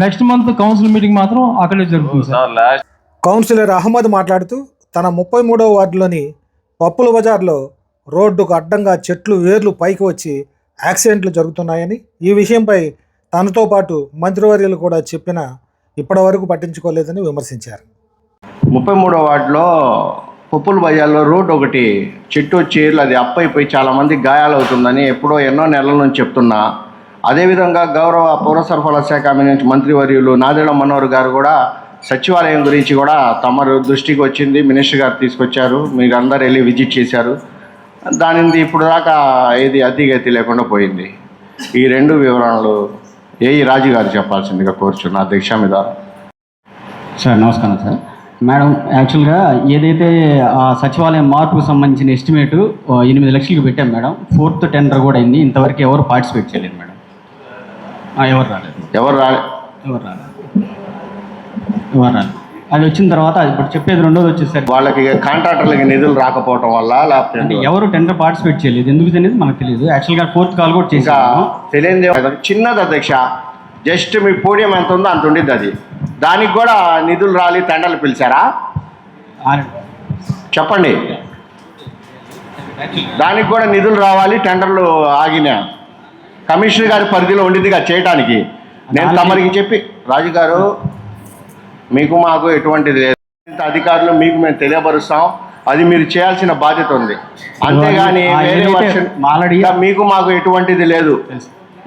నెక్స్ట్ మంత్ కౌన్సిల్ మీటింగ్ మాత్రం అక్కడే జరుగుతుంది సార్. కౌన్సిలర్ అహ్మద్ మాట్లాడుతూ తన 33వ వార్డులోని పప్పుల బజార్లో రోడ్డుకు అడ్డంగా చెట్లు వేర్లు పైకి వచ్చి యాక్సిడెంట్లు జరుగుతున్నాయని, ఈ విషయంపై తనతో పాటు మంత్రివర్యులు కూడా చెప్పినా ఇప్పటివరకు పట్టించుకోలేదని విమర్శించారు. 33వ వార్డులో పప్పుల బజార్లో రోడ్డు ఒకటి చెట్టు చీరలు అది అప్పైపోయి చాలామంది గాయాలవుతుందని ఎన్నో నెలల నుంచి చెప్తున్నా. అదేవిధంగా గౌరవ పౌర సరఫరాల శాఖ మంత్రివర్యులు నాదెండ్ల మనోహర్ గారు కూడా సచివాలయం గురించి కూడా తమ దృష్టికి వచ్చింది, మినిస్టర్ గారు తీసుకొచ్చారు, మీరు అందరు వెళ్ళి విజిట్ చేశారు. దానిది ఇప్పుడు దాకా ఏది అతిగతి లేకుండా పోయింది. ఈ 2 వివరణలు ఏఈ రాజు గారు చెప్పాల్సిందిగా కోరుచున్నా అధ్యక్ష మీద. సార్ నమస్కారం సార్. మేడం యాక్చువల్గా ఏదైతే ఆ సచివాలయం మార్పుకు సంబంధించిన ఎస్టిమేటు 8 లక్షలకు పెట్టాం మేడం. 4th టెండర్ కూడా అయింది. ఇంతవరకు ఎవరు పార్టిసిపేట్ చేయలేదు మేడం. ఎవరు రాలేదు. అది వచ్చిన తర్వాత ఇప్పుడు చెప్పేది రెండోది వచ్చేసరికి వాళ్ళకి కాంట్రాక్టర్లకి నిధులు రాకపోవటం వల్ల లేకపోతే అంటే ఎవరు టెండర్ పార్టిసిపేట్ చేయలేదు. ఎందుకు అనేది మనకు తెలియదు. యాక్చువల్గా 4th కాల్ కూడా ఇంకా చేసాము. తెలియదు. చిన్నది అధ్యక్ష, జస్ట్ మీ పోడియం ఎంత ఉందో అంత ఉండిద్ది. అది దానికి కూడా నిధులు రాలి టెండర్లు పిలిచారా చెప్పండి. దానికి కూడా నిధులు రావాలి, టెండర్లు ఆగినా కమిషనర్ గారి పరిధిలో ఉండిద్దిగా చేయడానికి. నేను తమరికి చెప్పి రాజు గారు మీకు మాకు ఎటువంటిది లేదు, అధికారులు మీకు మేము తెలియపరుస్తాం, అది మీరు చేయాల్సిన బాధ్యత ఉంది. అంతేగాని వేరే వర్షన్ మీకు మాకు ఎటువంటిది లేదు.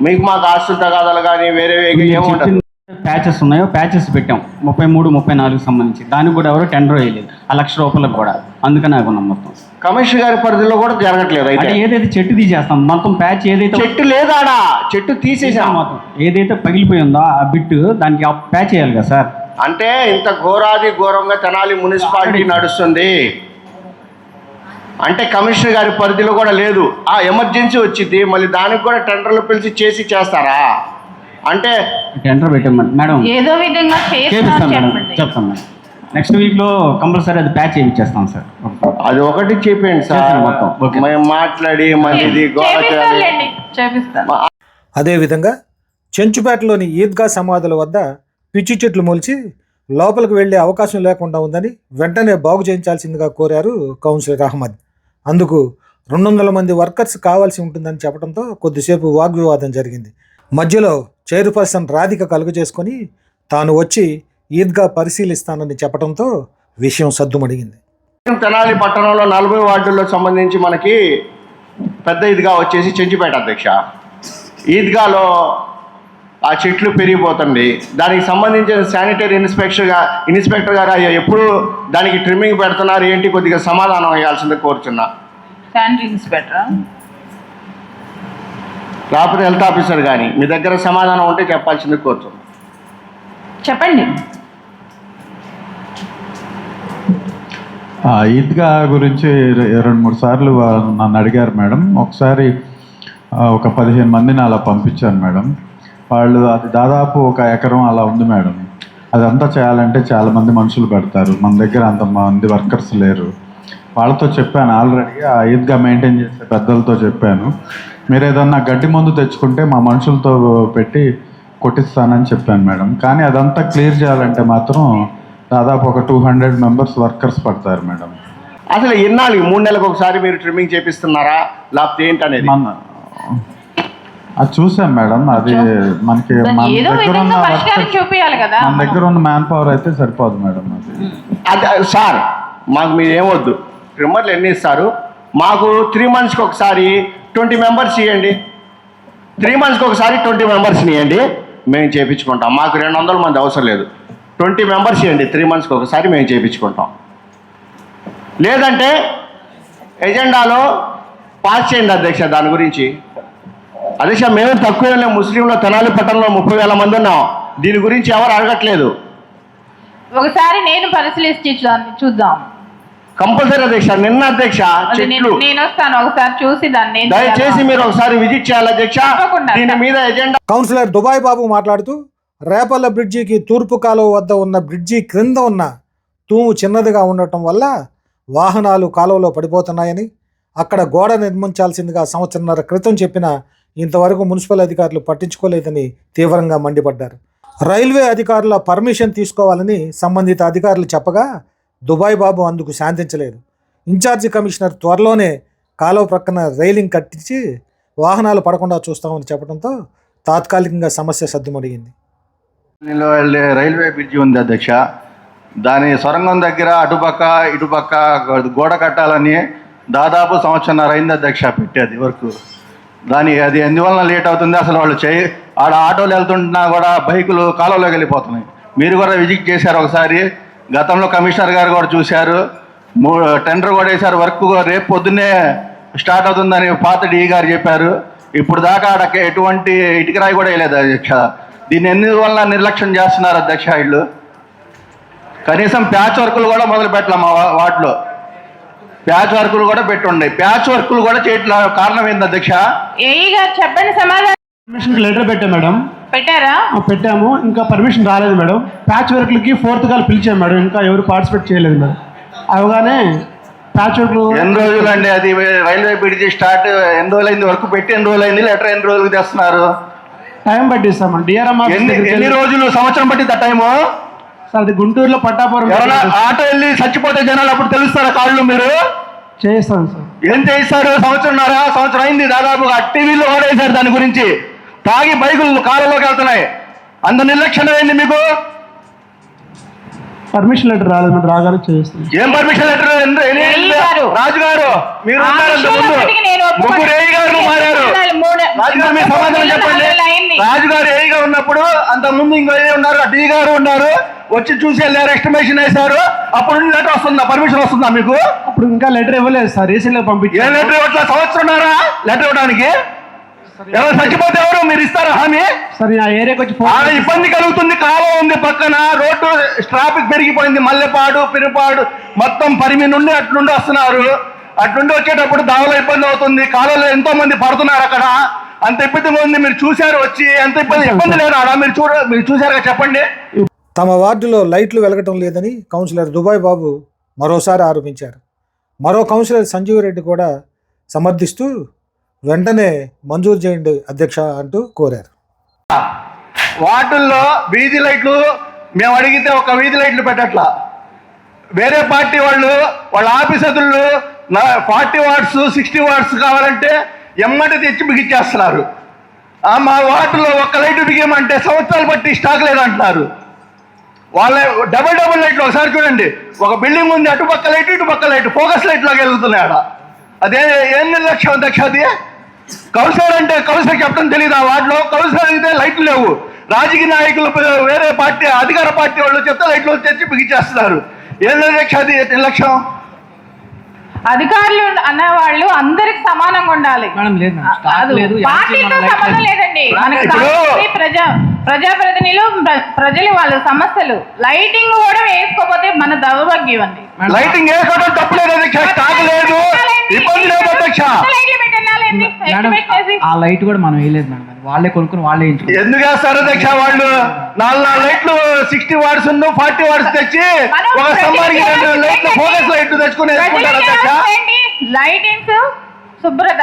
మీకు మాకు ఆస్తుల తగాదాలు కానీ వేరే ఏముంటుంది. ప్యాచెస్ ఉన్నాయో ప్యాచెస్ పెట్టాం 33, 34 సంబంధించి. దానికి కూడా ఎవరు టెండర్ వేయలేదు. ₹1,00,000 కూడా. అందుకని ఆగున్నాం మొత్తం. కమిషనర్ గారి పరిధిలో కూడా జరగట్లేదు. అయితే ఏదైతే చెట్టు తీసేస్తాం మొత్తం ప్యాచ్ ఏదైతే చెట్టు లేదాడా, చెట్టు తీసేసాం మొత్తం. ఏదైతే పగిలిపోయి ఉందో ఆ బిట్ దానికి ప్యాచ్ చేయాలి కదా సార్. అంటే ఇంత ఘోరాది ఘోరంగా తెనాలి మున్సిపాలిటీ నడుస్తుంది అంటే కమిషనర్ గారి పరిధిలో కూడా లేదు. ఆ ఎమర్జెన్సీ వచ్చింది, మళ్ళీ దానికి కూడా టెండర్లు పిలిచి చేస్తారా? అంటే టెండర్ పెట్టామండి మేడం. ఏదో విధంగా చేపిస్తాం మేడం, చెప్తాం మేడం. నెక్స్ట్ వీక్లో కంపల్సరీ అది ప్యాచ్ చేయించేస్తాం సార్. అది ఒకటి చెప్పండి సార్, మొత్తం మేము మాట్లాడి మళ్ళీ అదేవిధంగా చెంచుపేటలోని ఈద్గా సమాధుల వద్ద పిచ్చి చెట్లు మొలిచి లోపలికి వెళ్లే అవకాశం లేకుండా ఉందని వెంటనే బాగు చేయించాల్సిందిగా కోరారు కౌన్సిలర్ అహ్మద్. అందుకు 200 మంది వర్కర్స్ కావాల్సి ఉంటుందని చెప్పడంతో కొద్దిసేపు వాగ్వివాదం జరిగింది. మధ్యలో చైర్పర్సన్ రాధిక కలుగు చేసుకొని తాను వచ్చి ఈద్గా పరిశీలిస్తానని చెప్పడంతో విషయం సద్దుమడిగింది. తెనాలి పట్టణంలో 40 వార్డుల్లో సంబంధించి మనకి పెద్ద ఈద్గా వచ్చేసి చెంచుపేట అధ్యక్ష. ఈద్గాలో ఆ చెట్లు పెరిగిపోతుంది. దానికి సంబంధించిన శానిటరీ ఇన్స్పెక్టర్ గారు ఎప్పుడు దానికి ట్రిమ్మింగ్ పెడుతున్నారు ఏంటి, కొద్దిగా సమాధానం ఇవ్వాల్సిందే కోరుచున్నా. శానిటరీ ఇన్స్పెక్టర్ లేకపోతే హెల్త్ ఆఫీసర్ కానీ మీ దగ్గర సమాధానం ఉంటే చెప్పాల్సిందే కోరుచున్నా. చెప్పండి. ఈద్గా గురించి 2-3 సార్లు నన్ను అడిగారు మేడం. ఒకసారి ఒక 15 మందిని అలా పంపించాను మేడం. వాళ్ళు అది దాదాపు 1 ఎకరం అలా ఉంది మేడం. అదంతా చేయాలంటే చాలామంది మనుషులు పెడతారు. మన దగ్గర అంతమంది వర్కర్స్ లేరు. వాళ్ళతో చెప్పాను ఆల్రెడీ, ఆ ఈద్గా మెయింటైన్ చేసే పెద్దలతో చెప్పాను, మీరు ఏదన్నా గడ్డి మందు తెచ్చుకుంటే మా మనుషులతో పెట్టి కొట్టిస్తానని చెప్పాను మేడం. కానీ అదంతా క్లియర్ చేయాలంటే మాత్రం దాదాపు ఒక 200 మెంబర్స్ వర్కర్స్ పడతారు మేడం. అసలు ఎన్నాళ్ళు 3 నెలలకు ఒకసారి మీరు ట్రిమ్మింగ్ చేపిస్తున్నారా లేకపోతే ఏంటనేది అది చూసాం మేడం. అది మనకి మన దగ్గర ఉన్న మ్యాన్ పవర్ అయితే సరిపోదు మేడం. అది సార్ మాకు మీరు ఏమొద్దు, ట్రిమ్మర్లు ఎన్ని ఇస్తారు మాకు? 3 మంత్స్కి ఒకసారి 20 మెంబర్స్ ఇవ్వండి. 3 మంత్స్కి ఒకసారి 20 మెంబర్స్ని ఇవ్వండి, మేము చేయించుకుంటాం. మాకు 200 మంది అవసరం లేదు. 20 మెంబర్స్ ఇవ్వండి, 3 మంత్స్కి ఒకసారి మేము చేయించుకుంటాం. లేదంటే ఎజెండాలో పాస్ చేయండి అధ్యక్ష. దాని గురించి అధ్యక్ష మేము తక్కువ ముస్లింలో తెనాలి పట్టణంలో 30,000 మంది ఉన్నాం. దీని గురించి ఎవరు అడగట్లేదు. ఒకసారి నేను పరిశీలించి చూద్దాం. కంపల్సరీ అధ్యక్ష. నిన్న అధ్యక్ష చెట్లు నేను వస్తాను, ఒకసారి చూసి దాన్ని దయచేసి మీరు ఒకసారి విజిట్ చేయాలి అధ్యక్ష. దీని మీద ఎజెండా. కౌన్సిలర్ దుబాయ్ బాబు మాట్లాడుతూ రేపల్ల బ్రిడ్జికి తూర్పు కాలువ వద్ద ఉన్న బ్రిడ్జి క్రింద ఉన్న తూము చిన్నదిగా ఉండటం వల్ల వాహనాలు కాలువలో పడిపోతున్నాయని, అక్కడ గోడ నిర్మించాల్సిందిగా 1.5 సంవత్సరం క్రితం చెప్పినా ఇంతవరకు మున్సిపల్ అధికారులు పట్టించుకోలేదని తీవ్రంగా మండిపడ్డారు. రైల్వే అధికారుల పర్మిషన్ తీసుకోవాలని సంబంధిత అధికారులు చెప్పగా దుబాయ్ బాబు అందుకు శాంతించలేదు. ఇన్ఛార్జి కమిషనర్ త్వరలోనే కాలువ ప్రక్కన రైలింగ్ కట్టించి వాహనాలు పడకుండా చూస్తామని చెప్పడంతో తాత్కాలికంగా సమస్య సద్దుమడిగింది. వెళ్ళే రైల్వే బ్రిడ్జి ఉంది అధ్యక్ష. దాని సొరంగం దగ్గర ఇటుపక్క గోడ కట్టాలని దాదాపు 1.5 సంవత్సరం అయింది అధ్యక్ష పెట్టేది వర్క్. అది ఎందువలన లేట్ అవుతుంది అసలు వాళ్ళు ఆడ ఆటోలు వెళ్తుంటున్నా కూడా బైకులు కాలువలోకి వెళ్ళిపోతున్నాయి. మీరు కూడా విజిట్ చేశారు ఒకసారి, గతంలో కమిషనర్ గారు కూడా చూశారు. టెండర్ కూడా వేశారు. వర్క్ రేపు పొద్దున్నే స్టార్ట్ అవుతుందని పాత డిఈ గారు చెప్పారు. ఇప్పుడు దాకా ఆడ ఎటువంటి ఇటుకరాయి కూడా వేయలేదు అధ్యక్ష. దీన్ని ఎందువల్ల నిర్లక్ష్యం చేస్తున్నారు అధ్యక్ష వీళ్ళు? కనీసం ప్యాచ్ వర్కులు కూడా మొదలు పెట్టలే మా వాటిలో. ప్యాచ్ వర్కులు కూడా పెట్టుండే, ప్యాచ్ వర్కులు కూడా చేయట్ల. కారణం ఏంది అధ్యక్ష? ఏఈ గారు చెప్పండి సమాధానం. పర్మిషన్ లెటర్ పెట్టాం మేడం. పెట్టారా? పెట్టాము, ఇంకా పర్మిషన్ రాలేదు మేడం. ప్యాచ్ వర్క్లకి 4th కాల్ పిలిచాము మేడం, ఇంకా ఎవరు పార్టిసిపేట్ చేయలేదు మేడం. అవగానే ప్యాచ్ వర్క్లు ఎన్ని రోజులు అండి అది రైల్వే బ్రిడ్జి స్టార్ట్ ఎన్ని రోజులైంది, వర్క్ పెట్టి ఎన్ని రోజులైంది, లెటర్ ఎన్ని రోజులకు తెస్తున్నారు? టైం పట్టిస్తామండి. డిఆర్ఎం ఎన్ని రోజులు, సంవత్సరం పట్టింది ఆ టైము? సార్ అది గుంటూరులో పట్టాపురం. ఎవరైనా ఆటో వెళ్ళి చచ్చిపోతే జనాలు అప్పుడు తెలుస్తారా కాళ్ళు? మీరు చేస్తాను సార్. ఏం చేయిస్తారు? సంవత్సరం అయింది దాదాపుగా. టీవీలో ఓడేశారు దాని గురించి. తాగి బైకులు కాళ్ళలోకి వెళ్తున్నాయి. అంత నిర్లక్ష్యం ఏంటి మీకు? పర్మిషన్ లెటర్ రాలేదు మేడం, రాగానే చేస్తాను. ఏం పర్మిషన్ లెటర్? రాజు గారు మీరు ముగ్గురు ఏఈ గారు మారారు. రాజుగారు మీరు సమాధానం చెప్పండి. రాజుగారు ఏఈగా ఉన్నప్పుడు అంతకుముందు ఇంకో ఏ ఉన్నారు, డి గారు ఉన్నారు, వచ్చి చూసి వెళ్ళారు, ఎస్టిమేషన్ వేశారు. అప్పుడు నుండి లెటర్ వస్తుందా, పర్మిషన్ వస్తుందా మీకు? అప్పుడు ఇంకా లెటర్ ఇవ్వలేదు సార్, రీసెంట్గా పంపించారు. ఏ లెటర్ ఇవ్వట్లా? సంవత్సరంన్నారా లెటర్ ఇవ్వడానికి? ఎవరు చచ్చిపోతే ఎవరు మీరు ఇస్తారా హామీ? సార్ ఆ ఏరియాకి వచ్చి ఇబ్బంది కలుగుతుంది. కాలం ఉంది పక్కన, రోడ్డు ట్రాఫిక్ పెరిగిపోయింది. మల్లెపాడు, పిరుపాడు మొత్తం పరిమి నుండి అట్లుండి వస్తున్నారు. అట్లుండి వచ్చేటప్పుడు దావలో ఇబ్బంది అవుతుంది. కాలంలో ఎంతో మంది పడుతున్నారు అక్కడ. అంత ఇబ్బందిగా ఉంది. మీరు చూశారు వచ్చి, ఎంత ఇబ్బంది లేదు ఆడ. మీరు చూశారుగా చెప్పండి. తమ వార్డులో లైట్లు వెలగటం లేదని కౌన్సిలర్ దుబాయ్ బాబు మరోసారి ఆరోపించారు. మరో కౌన్సిలర్ సంజీవ్ రెడ్డి కూడా సమర్థిస్తూ వెంటనే మంజూరు చేయండి అధ్యక్ష అంటూ కోరారు. వార్డుల్లో వీధి లైట్లు మేము అడిగితే ఒక వీధి లైట్లు పెట్టట్లా. వేరే పార్టీ వాళ్ళ ఆఫీసర్లు 40 వాట్స్ 60 వాట్స్ కావాలంటే ఎమ్మటి తెచ్చి బిగిచ్చేస్తున్నారు. మా వార్డులో ఒక్క లైట్ బిగియమంటే సంవత్సరాలు బట్టి స్టాక్ లేదంటున్నారు. వాళ్ళ డబుల్ లైట్లు ఒకసారి చూడండి. ఒక బిల్డింగ్ ఉంది, అటుపక్క లైట్ ఇటుపక్క లైట్, ఫోకస్ లైట్లోకి వెళ్తున్నాయి ఆడ. అదే ఏం నిర్లక్ష్యం అధ్యక్ష అది? కౌన్సిలర్ అంటే కౌన్సిలర్ చెప్పడం తెలియదు. ఆ వార్డులో కౌన్సిలర్ అయితే లైట్లు లేవు. రాజకీయ నాయకులు వేరే పార్టీ అధికార పార్టీ వాళ్ళు చెప్తే లైట్లు తెచ్చి బిగిచేస్తున్నారు. ఏం అధ్యక్ష అది నిర్లక్ష్యం? అధికారులు అన్నవాళ్ళు అందరికి సమానంగా ఉండాలి. పార్టీతో సంబంధం లేదండి. మనకి ప్రజాప్రతినిధులు, ప్రజలు వాళ్ళ సమస్యలు. లైటింగ్ కూడా వేసుకోకపోతే మన దౌర్భాగ్యం అండి. లైటింగ్ వేసుకోవడం తప్పలేదు అధ్యక్ష, స్టాక్ లేదు, ఇబ్బంది లేదు అధ్యక్ష. ఆ లైట్ కూడా మనం వేయలేదు మేడం, వాళ్ళే కొనుక్కుని వాళ్ళే ఎందుకు వేస్తారు అధ్యక్ష? వాళ్ళు 4 లైట్లు 60 వాట్స్ 40 వాట్స్ తెచ్చి ఒక స్తంభానికి 2 లైట్లు ఫోకస్ లైట్లు తెచ్చుకుని వేసుకుంటారు అధ్యక్ష. లైటింగ్స్ శుభ్రత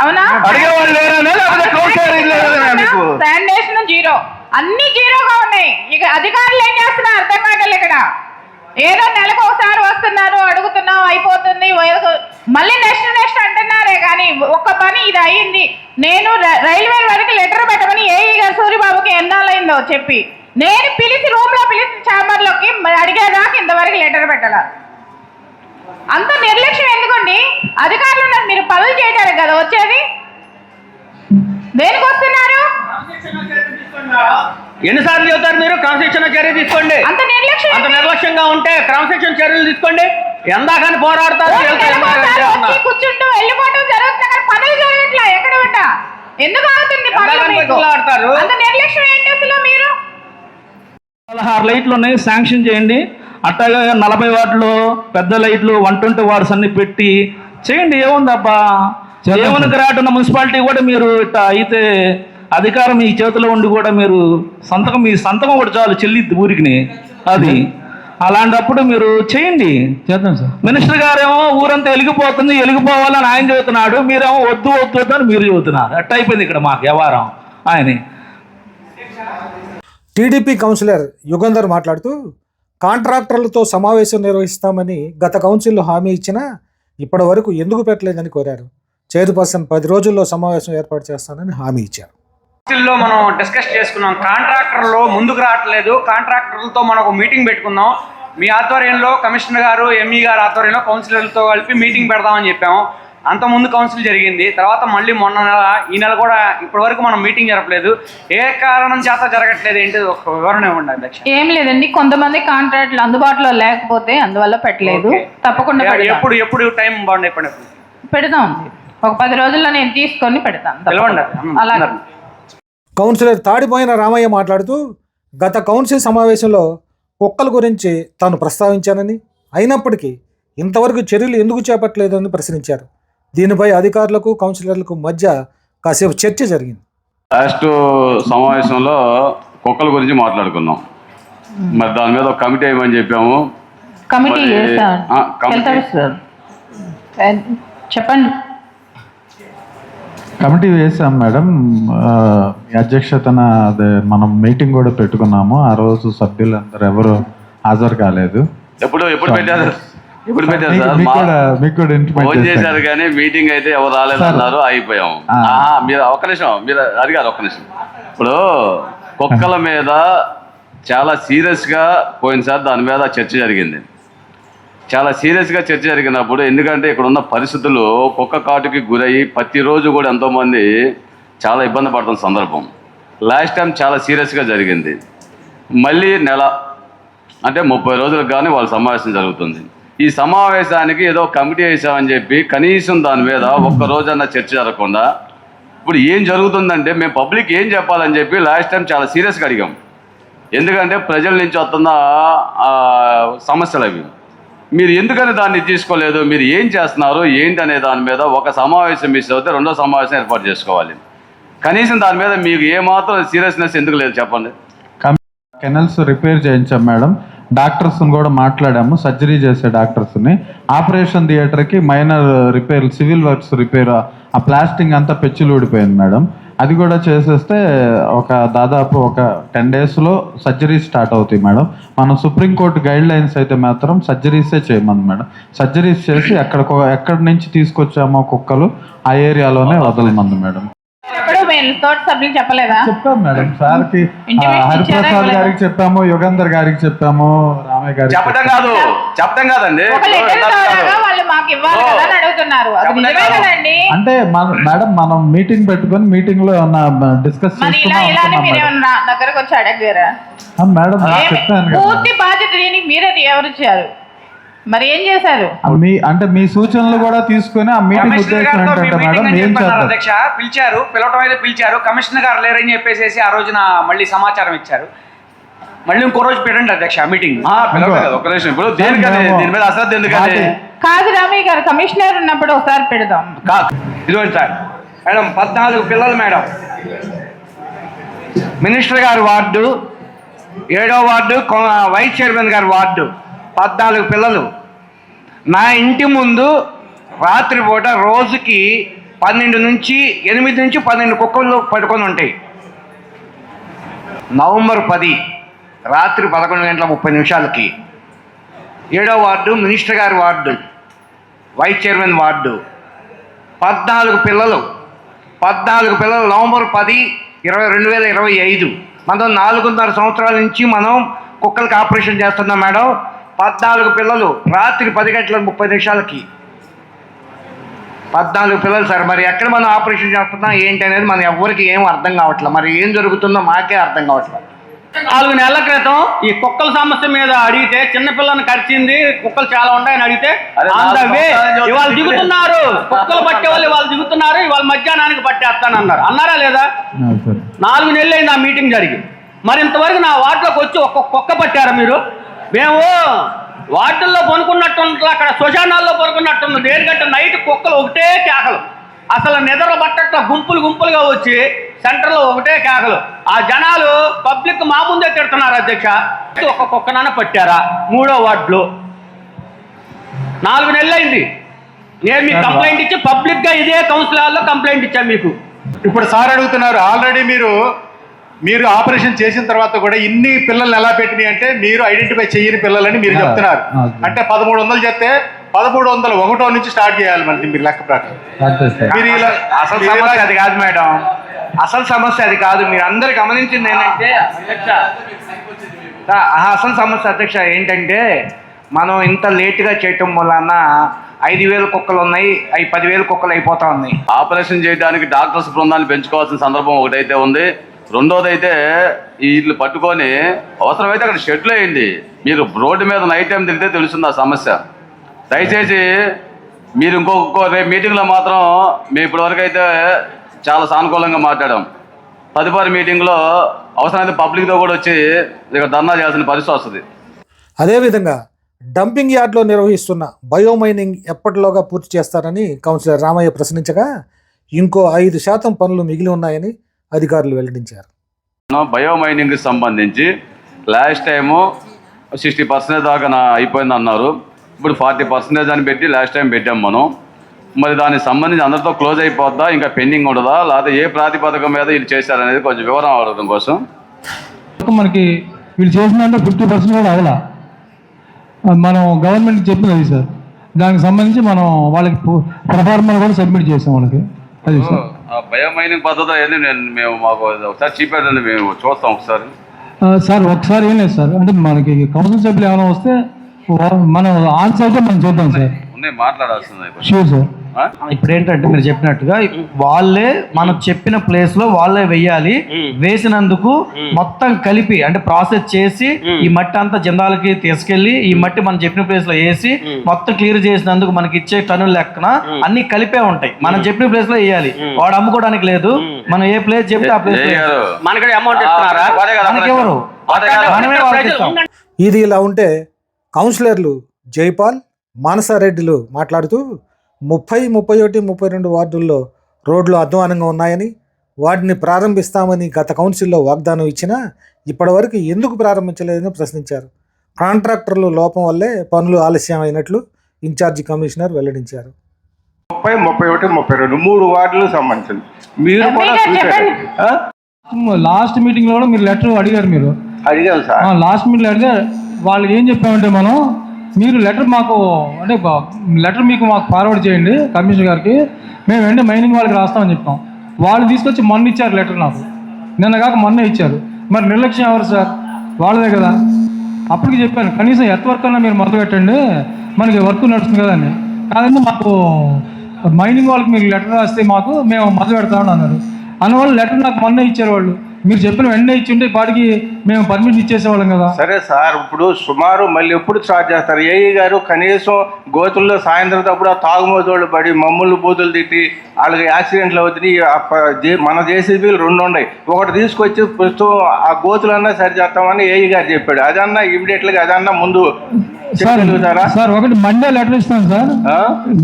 అవునా? అడిగేవాళ్ళు లేరనా లేకపోతే కౌన్సిలర్ మీకు? శానిటేషన్ 0, అన్ని 0గా ఉన్నాయి. ఇక అధికారులు ఏం చేస్తున్నారు అర్థం కావట్లేదు. ఇక్కడ ఏదో నెలకు ఒకసారి వస్తున్నారు, అడుగుతున్నాం, అయిపోతుంది, మళ్ళీ నెక్స్ట్ అంటున్నారే కానీ ఒక్క పని ఇది అయ్యింది. నేను రైల్వే వరకు లెటర్ పెట్టమని ఏఈ గారు సూరిబాబుకి ఎన్నాళ్ళైందో చెప్పి నేను పిలిచి రూమ్లో పిలిచి ఛాంబర్లోకి అడిగేదాకా ఇంతవరకు లెటర్ పెట్టాల. అంత నిర్లక్ష్యం ఎందుకండి? అధికారులు ఉన్నారు, మీరు పనులు చేయడానికి కదా వచ్చేది. దేనికి వస్తున్నారు? ఎన్నిసార్లు చెబుతారు మీరు? క్రమశిక్షణ చర్య తీసుకోండి. అంత నిర్లక్ష్యంగా ఉంటే క్రమశిక్షణ చర్యలు తీసుకోండి. ఎందాకని పోరాడతారు? కూర్చుంటూ వెళ్ళిపోవడం జరుగుతుంది కానీ పనులు జరగట్లా. ఎక్కడ ఉంటా ఎందుకు ఆగుతుంది? అంత నిర్లక్ష్యం ఏంటి అసలు? మీరు 16 లైట్లు ఉన్నాయి, శాంక్షన్ చేయండి. అట్టగా 40 వార్డులు పెద్ద లైట్లు 120 వార్డ్స్ అన్ని పెట్టి చేయండి. ఏముందబ్బా, ఏమని రాటున్న మున్సిపాలిటీ కూడా మీరు ఇట్లా అయితే అధికారం మీ చేతిలో ఉండి కూడా మీరు మీ సంతకం కూడా చాలు చెల్లిద్ది ఊరికి. అది అలాంటప్పుడు మీరు చేయండి. చేద్దాం సార్. మినిస్టర్ గారేమో ఊరంతా వెలిగిపోవాలని ఆయన చెబుతున్నాడు, మీరేమో వద్దు అని మీరు చెబుతున్నారు. అట్ట అయిపోయింది ఇక్కడ మాకు వ్యవహారం. ఆయన టీడీపీ కౌన్సిలర్ యుగంధర్ మాట్లాడుతూ కాంట్రాక్టర్లతో సమావేశం నిర్వహిస్తామని గత కౌన్సిల్లో హామీ ఇచ్చినా ఇప్పటి వరకు ఎందుకు పెట్టలేదని కోరారు. చైర్పర్సన్ 10 రోజుల్లో సమావేశం ఏర్పాటు చేస్తానని హామీ ఇచ్చారు. కౌన్సిల్లో మనం డిస్కస్ చేసుకున్నాం. కాంట్రాక్టర్లు ముందుకు రావట్లేదు, కాంట్రాక్టర్లతో మనం ఒక మీటింగ్ పెట్టుకుందాం. మీ ఆధ్వర్యంలో కమిషనర్ గారు, ఎంఈ గారు ఆధ్వర్యంలో కౌన్సిలర్లతో కలిపి మీటింగ్ పెడదామని చెప్పాము. అంతకుముందు కౌన్సిల్ జరిగింది, తర్వాత మళ్ళీ మొన్న నెల, ఈ నెల కూడా ఇప్పటి వరకు మనం మీటింగ్ జరపలేదు. ఏ కారణం చేత జరగట్లేదు ఏంటి ఒక వివరణ ఇవ్వండి అధ్యక్ష. ఏం లేదండి, కొంతమంది కాంట్రాక్ట్లు అందుబాటులో లేకపోతే అందువల్ల పెట్టలేదు. తప్పకుండా ఎప్పుడు టైం బాగుంది చెప్పండి. పెడదాం, ఒక 10 రోజుల్లో నేను తీసుకొని పెడతాను. కౌన్సిలర్ తాడిపోయిన రామయ్య మాట్లాడుతూ గత కౌన్సిల్ సమావేశంలో కుక్కల గురించి తాను ప్రస్తావించానని, అయినప్పటికీ ఇంతవరకు చర్యలు ఎందుకు చేపట్టలేదని ప్రశ్నించారు. దీనిపై అధికారులకు కౌన్సిలర్లకు మధ్య కాసేపు చర్చ జరిగింది. లాస్ట్ సమావేశంలో కుక్కల గురించి మాట్లాడుకున్నాం. మరి దాని మీద ఒక కమిటీ వేయమని చెప్పాము. కమిటీ చెప్పండి. కమిటీ వేసాం మేడం. మీ అధ్యక్షతన అదే మనం మీటింగ్ కూడా పెట్టుకున్నాము. ఆ రోజు సభ్యులందరూ ఎవరు హాజరు కాలేదు. ఎప్పుడు పెట్టారు? ఇప్పుడు పెట్టారు సార్. మీకు కూడా ఫోన్ చేశారు కానీ మీటింగ్ అయితే ఎవరు రాలేదన్నారు, అయిపోయాం. మీరు ఒక్క నిమిషం, మీరు అడిగారు ఒక్క నిమిషం. ఇప్పుడు కుక్కల మీద చాలా సీరియస్గా పోయినసారి దాని మీద చర్చ జరిగింది. చాలా సీరియస్గా చర్చ జరిగినప్పుడు, ఎందుకంటే ఇక్కడ ఉన్న పరిస్థితులు కుక్క కాటుకి గురయ్యి ప్రతిరోజు కూడా ఎంతోమంది చాలా ఇబ్బంది పడుతున్న సందర్భం. లాస్ట్ టైం చాలా సీరియస్గా జరిగింది. మళ్ళీ నెల అంటే 30 రోజులకు కానీ వాళ్ళ సమావేశం జరుగుతుంది. ఈ సమావేశానికి ఏదో కమిటీ వేసామని చెప్పి కనీసం దాని మీద ఒక్కరోజన్నా చర్చ జరగకుండా ఇప్పుడు ఏం జరుగుతుందంటే మేము పబ్లిక్ ఏం చెప్పాలని చెప్పి లాస్ట్ టైం చాలా సీరియస్గా అడిగాం. ఎందుకంటే ప్రజల నుంచి వస్తున్న సమస్యలు అవి. మీరు ఎందుకని దాన్ని తీసుకోలేదు, మీరు ఏం చేస్తున్నారు ఏంటి అనే దాని మీద ఒక సమావేశం మిస్ అవుతే రెండో సమావేశం ఏర్పాటు చేసుకోవాలి. కనీసం దాని మీద మీకు ఏమాత్రం సీరియస్నెస్ ఎందుకు లేదు చెప్పండి. కెనల్స్ రిపేర్ చేయించాం మేడం. డాక్టర్స్ని కూడా మాట్లాడాము, సర్జరీ చేసే డాక్టర్స్ని. ఆపరేషన్ థియేటర్కి minor repair, civil works repair, ఆ ప్లాస్టింగ్ అంతా పెచ్చులు ఊడిపోయింది మేడం. అది కూడా చేసేస్తే దాదాపు ఒక 10 డేస్లో సర్జరీ స్టార్ట్ అవుతాయి మేడం. మనం సుప్రీంకోర్టు గైడ్ లైన్స్ అయితే మాత్రం సర్జరీసే చేయమని మేడం. సర్జరీస్ చేసి ఎక్కడి నుంచి తీసుకొచ్చామో కుక్కలు ఆ ఏరియాలోనే వదలమంది మేడం. తోటి సభ్యులు చెప్పలేదా? చెప్పాము మేడం. సార్కి, హరిప్రసాద్ గారికి చెప్పాము, యుగంధర్ గారికి చెప్పాము, రామయ్య గారికి చెప్పడం కాదండి. వాళ్ళు మాకు ఇవ్వాలి కదా అని అడుగుతున్నారు. అంటే మేడం మనం మీటింగ్ పెట్టుకొని మీటింగ్ లో డిస్కస్ దగ్గరకు వచ్చి అడగారా మేడం? చెప్పాను పూర్తి బాధ్యత దీనికి మీరే ఎవరు ఇచ్చారు, మరి ఏం చేశారు? అంటే మీ సూచనలు కూడా తీసుకుని ఆ మీటింగ్ ఉద్దేశం ఏంటంటే మేడం ఏం చేస్తారు? అధ్యక్ష పిలవటం అయితే పిలిచారు, కమిషనర్ గారు లేరని చెప్పేసి ఆ రోజున మళ్ళీ సమాచారం ఇచ్చారు. మళ్ళీ ఇంకో రోజు పెట్టండి అధ్యక్ష మీటింగ్. ఇప్పుడు దీని మీద అసలు ఎందుకని కాదు రామయ్య గారు, కమిషనర్ ఉన్నప్పుడు ఒకసారి పెడదాం. ఇదిగోండి సార్ మేడం, 14 పిల్లలు మేడం. మినిస్టర్ గారి వార్డు, 7వ వార్డు, వైస్ చైర్మన్ గారి వార్డు, 14 పిల్లలు. నా ఇంటి ముందు రాత్రిపూట రోజుకి 8 నుంచి 12 కుక్కలు పడుకొని ఉంటాయి. నవంబర్ 10 రాత్రి 11:30 7వ వార్డు, మినిస్టర్ గారి వార్డు, వైస్ చైర్మన్ వార్డు, 14 పిల్లలు. నవంబర్ 10, 2025. మనం 4.5 సంవత్సరాల నుంచి మనం కుక్కలకి ఆపరేషన్ చేస్తున్నాం మేడం. 14 పిల్లలు రాత్రి 10:30 14 పిల్లలు సార్. మరి ఎక్కడ మనం ఆపరేషన్ చేస్తున్నాం ఏంటి అనేది మన ఎవరికి ఏం అర్థం కావట్లేదు. మరి ఏం జరుగుతుందో మాకే అర్థం కావట్లేదు. 4 నెలల క్రితం ఈ కుక్కల సమస్య మీద అడిగితే, చిన్నపిల్లని కరిచింది, కుక్కలు చాలా ఉన్నాయని అడిగితే ఇవాళ దిగుతున్నారు, కుక్కలు పట్టే వాళ్ళు ఇవాళ దిగుతున్నారు, ఇవాళ మధ్యాహ్నానికి పట్టేస్తానన్నారు. అన్నారా లేదా? 4 నెలలు అయింది ఆ మీటింగ్ జరిగి. మరి ఇంతవరకు నా వార్డులోకి వచ్చి ఒక్కొక్క కుక్క పట్టారా మీరు? మేము వార్డుల్లో పనుకున్నట్టు, అక్కడ శ్మశానాల్లో పనుకున్నట్టుంది. దేనికంటే నైట్ కుక్కలు ఒకటే కేకలు, అసలు నిద్ర పట్టట్ల గుంపులుగా వచ్చి సెంటర్లో ఒకటే కేకలు. ఆ జనాలు పబ్లిక్ మా ముందే తిడుతున్నారు అధ్యక్ష. ఒక కుక్కనైనా పట్టారా 3వ వార్డులో? 4 నెలలు అయింది. నేను మీకు కంప్లైంట్ ఇచ్చి పబ్లిక్గా ఇదే కౌన్సిలర్లో కంప్లైంట్ ఇచ్చాను మీకు. ఇప్పుడు సార్ అడుగుతున్నారు, ఆల్రెడీ మీరు ఆపరేషన్ చేసిన తర్వాత కూడా ఇన్ని పిల్లల్ని ఎలా పెట్టినాయి అంటే మీరు ఐడెంటిఫై చేయని పిల్లలని మీరు చెప్తున్నారు. అంటే 1300 చెప్తే 1301 నుంచి స్టార్ట్ చేయాలి మనకి మీరు లెక్క ప్రకారం. అసలు సమస్య అది కాదు మేడం, అసలు సమస్య అది కాదు. మీరు అందరు గమనించింది ఏంటంటే అసలు సమస్య అధ్యక్ష ఏంటంటే, మనం ఇంత లేట్గా చేయటం వలన 5,000 కుక్కలు ఉన్నాయి, అవి 10,000 కుక్కలు అయిపోతా ఉన్నాయి. ఆపరేషన్ చేయడానికి డాక్టర్స్ బృందాన్ని పెంచుకోవాల్సిన సందర్భం ఒకటైతే ఉంది. రెండోదైతే వీళ్ళు పట్టుకొని అవసరమైతే అక్కడ షెడ్లు వేయండి. మీరు రోడ్డు మీద నైట్ టైం తిరిగితే తెలుస్తుంది ఆ సమస్య. దయచేసి మీరు ఇంకో రేపు మీటింగ్లో మాత్రం మేము ఇప్పటివరకు అయితే చాలా సానుకూలంగా మాట్లాడాం. తదుపరి మీటింగ్లో అవసరమైతే పబ్లిక్తో కూడా వచ్చి ఇక్కడ ధర్నా చేయాల్సిన పరిస్థితి వస్తుంది. అదేవిధంగా డంపింగ్ యార్డ్లో నిర్వహిస్తున్న బయోమైనింగ్ ఎప్పటిలోగా పూర్తి చేస్తారని కౌన్సిలర్ రామయ్య ప్రశ్నించగా ఇంకో 5% పనులు మిగిలి ఉన్నాయని అధికారులు వెల్లడించారు. బయోమైనింగ్కి సంబంధించి లాస్ట్ టైము 60% దాకా అయిపోయింది అన్నారు. ఇప్పుడు 40% అని పెట్టి లాస్ట్ టైం పెట్టాం మనం. మరి దానికి సంబంధించి అందరితో క్లోజ్ అయిపోద్దా, ఇంకా పెండింగ్ ఉండదా, లేకపోతే ఏ ప్రాతిపదిక మీద వీళ్ళు చేశారనేది కొంచెం వివరం అడగడం కోసం. మనకి వీళ్ళు చేసినంటే 50% కూడా అవలా. మనం గవర్నమెంట్కి చెప్పింది అది సార్. దానికి సంబంధించి మనం వాళ్ళకి ప్రొఫార్మర్ కూడా సబ్మిట్ చేసాం వాళ్ళకి. అది సార్ బయోమైనింగ్ పద్ధతి అనేది మేము మాకు ఒకసారి చూపెట్టండి, మేము చూస్తాం ఒకసారి. సార్ ఒకసారి ఏం లేదు సార్, అంటే మనకి కౌన్సిల్ సభ్యులు ఏమైనా వస్తే మనం ఆన్సర్ అయితే మనం చూద్దాం సార్. మాట్లాడాల్సింది షూర్ సార్. ఇప్పుడు ఏంటంటే మీరు చెప్పినట్టుగా వాళ్ళే మనం చెప్పిన ప్లేస్ లో వాళ్ళే వెయ్యాలి. వేసినందుకు మొత్తం కలిపి అంటే ప్రాసెస్ చేసి ఈ మట్టి అంతా జిందాలకి తీసుకెళ్లి ఈ మట్టి మనం చెప్పిన ప్లేస్ లో వేసి మొత్తం క్లియర్ చేసినందుకు మనకి ఇచ్చే టన్నుల లెక్కన అన్ని కలిపే ఉంటాయి. మనం చెప్పిన ప్లేస్ లో వేయాలి, వాడు అమ్ముకోవడానికి లేదు. మనం ఏ ప్లేస్ చెప్తే ఆ ప్లేస్ ఇది ఇలా ఉంటే కౌన్సిలర్లు జైపాల్, మానసారెడ్డిలు మాట్లాడుతూ 30, 31, 32 వార్డుల్లో రోడ్లు అధ్వానంగా ఉన్నాయని, వాటిని ప్రారంభిస్తామని గత కౌన్సిల్లో వాగ్దానం ఇచ్చినా ఇప్పటివరకు ఎందుకు ప్రారంభించలేదని ప్రశ్నించారు. కాంట్రాక్టర్లు లోపం వల్లే పనులు ఆలస్యం అయినట్లు ఇన్ఛార్జి కమిషనర్ వెల్లడించారు. 30, 31, 32 3 వార్డులకు సంబంధించింది. మీరు కూడా లాస్ట్ మీటింగ్లో కూడా మీరు లెటర్ అడిగారు. మీరు అడిగారు సార్. లాస్ట్ మీటింగ్లో అడిగా వాళ్ళకి ఏం చెప్పామంటే మనం మీరు లెటర్ మాకు అంటే లెటర్ మీకు మాకు ఫార్వర్డ్ చేయండి కమిషనర్ గారికి, మేము వెంటనే మైనింగ్ వాళ్ళకి రాస్తామని చెప్పాం. వాళ్ళు తీసుకొచ్చి మొన్న ఇచ్చారు లెటర్, నాకు నిన్న కాక మొన్న ఇచ్చారు. మరి నిర్లక్ష్యం ఎవరు సార్? వాళ్ళదే కదా. అప్పటికి చెప్పాను కనీసం ఎర్త్ వర్క్ అన్నా మీరు మొదలు పెట్టండి, మనకి వర్క్ నడుస్తుంది కదా అని. కాదంటే మాకు మైనింగ్ వాళ్ళకి మీరు లెటర్ రాస్తే మాకు మేము మొదలు పెడతామని అన్నారు. అన్నవాళ్ళు లెటర్ నాకు మొన్న ఇచ్చారు. వాళ్ళు మీరు చెప్పిన వెంటనే ఇచ్చింటే పాటికి మేము పర్మిషన్ ఇచ్చేసేవాళ్ళం కదా. సరే సార్, ఇప్పుడు సుమారు మళ్ళీ ఎప్పుడు స్టార్ట్ చేస్తారు? ఏఈ గారు కనీసం గోతుల్లో సాయంత్రం తప్పుడు ఆ తాగుమోతోళ్ళు పడి మమ్మల్ని బూతులు తిట్టి వాళ్ళకి యాక్సిడెంట్లు అవుతున్నాయి. మన జేసీబీలు 2 ఉన్నాయి, ఒకటి తీసుకొచ్చి ప్రస్తుతం ఆ గోతులన్నా సరి చేస్తామని ఏఈ గారు చెప్పాడు. అదన్నా ఇమీడియట్గా అదన్నా ముందు సార్. ఒకటి మండే లెటర్ ఇస్తాను సార్,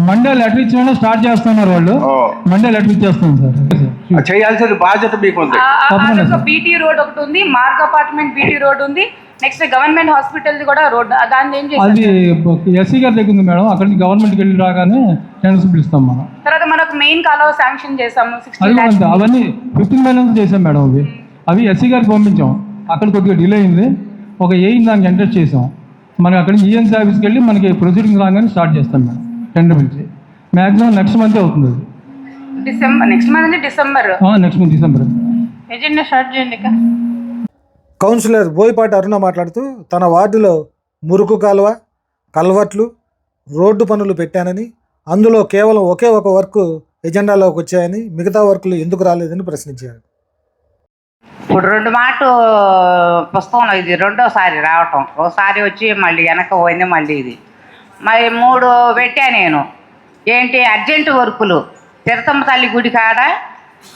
మండే లెటర్ ఇచ్చిన స్టార్ట్ చేస్తున్నారు వాళ్ళు. మండే లెటర్ ఇచ్చేస్తాను సార్. చేయాల్సిన బాధ్యత మీకు ఉంది. బీటీ రోడ్ ఒకటి ఉంది, మార్క్ అపార్ట్మెంట్ బీటీ రోడ్ ఉంది, నెక్స్ట్ గవర్నమెంట్ హాస్పిటల్ కూడా రోడ్. దాన్ని ఏం చేయాలి? అది ఎస్సీ గారి దగ్గర ఉంది మేడం, అక్కడికి గవర్నమెంట్కి వెళ్ళి రాగానే టెండర్స్ పిలుస్తాం మనం. తర్వాత మనకు మెయిన్ కాలువ శాంక్షన్ చేసాము. అవన్నీ 15 మైనస్ చేసాం మేడం. అవి ఎస్సీ గారికి పంపించాం. అక్కడ కొద్దిగా డిలే అయింది, ఒక ఏఈని దానికి ఎంటర్ చేసాం. మనకి అక్కడ ఈఎన్సీ ఆఫీస్కి వెళ్ళి మనకి ప్రొసీడింగ్ రాగానే స్టార్ట్ చేస్తాం మేడం. టెండర్ పిలిచి మ్యాక్సిమం నెక్స్ట్ మంత్ అవుతుంది. December next month December agenda start చేయండి. కౌన్సిలర్ బోయపాటి అరుణ మాట్లాడుతూ తన వార్డులో మురుకు కాలువ, కల్వర్ట్లు, రోడ్డు పనులు పెట్టానని, అందులో కేవలం ఒకే ఒక వర్క్ ఎజెండాలోకి వచ్చాయని, మిగతా వర్కులు ఎందుకు రాలేదని ప్రశ్నించారు. ఇప్పుడు 2 మాట పుస్తకంలో ఇది రెండోసారి రావటం, ఒకసారి వచ్చి మళ్ళీ వెనక పోయింది, మళ్ళీ ఇది మరి 3 పెట్టా నేను. ఏంటి అర్జెంటు వర్కులు, తిరుతమ్మ తల్లి గుడి కాడ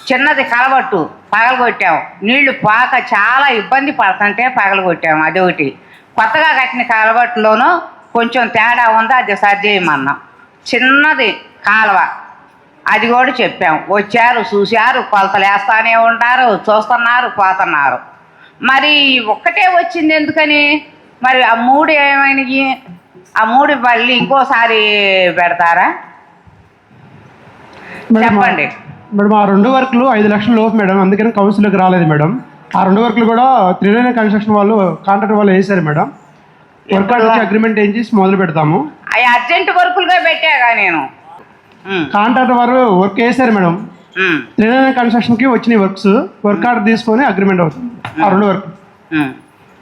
చిన్నది కలబట్టు పగలగొట్టాము, నీళ్లు పాక చాలా ఇబ్బంది పడుతుంటే పగలగొట్టాము. అదొకటి. కొత్తగా కట్టిన కలబట్టులోనూ కొంచెం తేడా ఉంది, అది సరి చేయమన్నాం. చిన్నది కాలువ, అది కూడా చెప్పాము. వచ్చారు, చూశారు, కొలతలు వేస్తానే ఉంటారు, చూస్తున్నారు, పోతున్నారు. మరి ఒక్కటే వచ్చింది ఎందుకని? మరి ఆ 3 ఏమైనాయి? ఆ 3 మళ్ళీ ఇంకోసారి పెడతారా చెప్పండి మేడం. ఆ 2 వర్కులు 5 లక్షల లోపు మేడం, అందుకని కౌన్సిల్కి రాలేదు మేడం. ఆ 2 వర్కులు కూడా త్రివేణి కన్స్ట్రక్షన్ వాళ్ళు కాంట్రాక్ట్ వాళ్ళు వేశారు మేడం. వర్క్ వచ్చి అగ్రిమెంట్ ఏం చేసి మొదలు పెడతాము. అవి అర్జెంట్ వర్కులుగా పెట్టాగా నేను. కాంట్రాక్ట్ వారు వర్క్ వేశారు మేడం. త్రివేణి కన్స్ట్రక్షన్కి వచ్చిన వర్క్ ఆర్డర్ తీసుకొని అగ్రిమెంట్ అవుతుంది. ఆ 2 వర్క్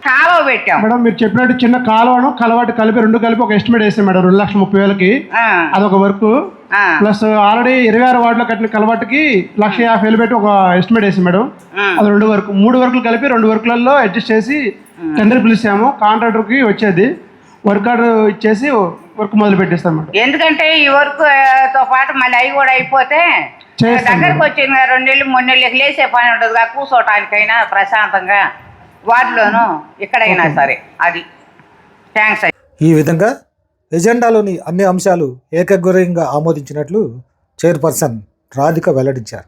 కాలువ పెట్టాం మేడం. మీరు చెప్పినట్టు చిన్న కాలువను కలవాటి కలిపి 2 కలిపి ఒక ఎస్టిమేట్ వేసాం మేడం, 2,30,000కి. అదొక వర్క్. ప్లస్ ఆల్రెడీ 26 వార్డులో కట్టిన కలవాటికి 1,50,000 పెట్టి ఒక ఎస్టిమేట్ వేసాం మేడం. అది 2 వర్క్. 3 వర్కులు కలిపి 2 వర్కులలో అడ్జస్ట్ చేసి టెండర్ పిలిచాము. కాంట్రాక్టర్కి వచ్చేది వర్క్ ఆర్డర్ ఇచ్చేసి వర్క్ మొదలు పెట్టేస్తాం మేడం. ఎందుకంటే ఈ వర్క్ తో పాటు మళ్ళీ అవి కూడా అయిపోతే దగ్గరకు వచ్చింది 2 నెలలు 3 నెలలకి లేసే పని ఉంటుంది, కూర్చోటానికైనా ప్రశాంతంగా వార్డులోనూ ఎక్కడైనా సరే. అది థ్యాంక్స్. ఈ విధంగా ఎజెండాలోని అన్ని అంశాలు ఏకగ్రీవంగా ఆమోదించినట్లు చైర్పర్సన్ రాధిక వెల్లడించారు.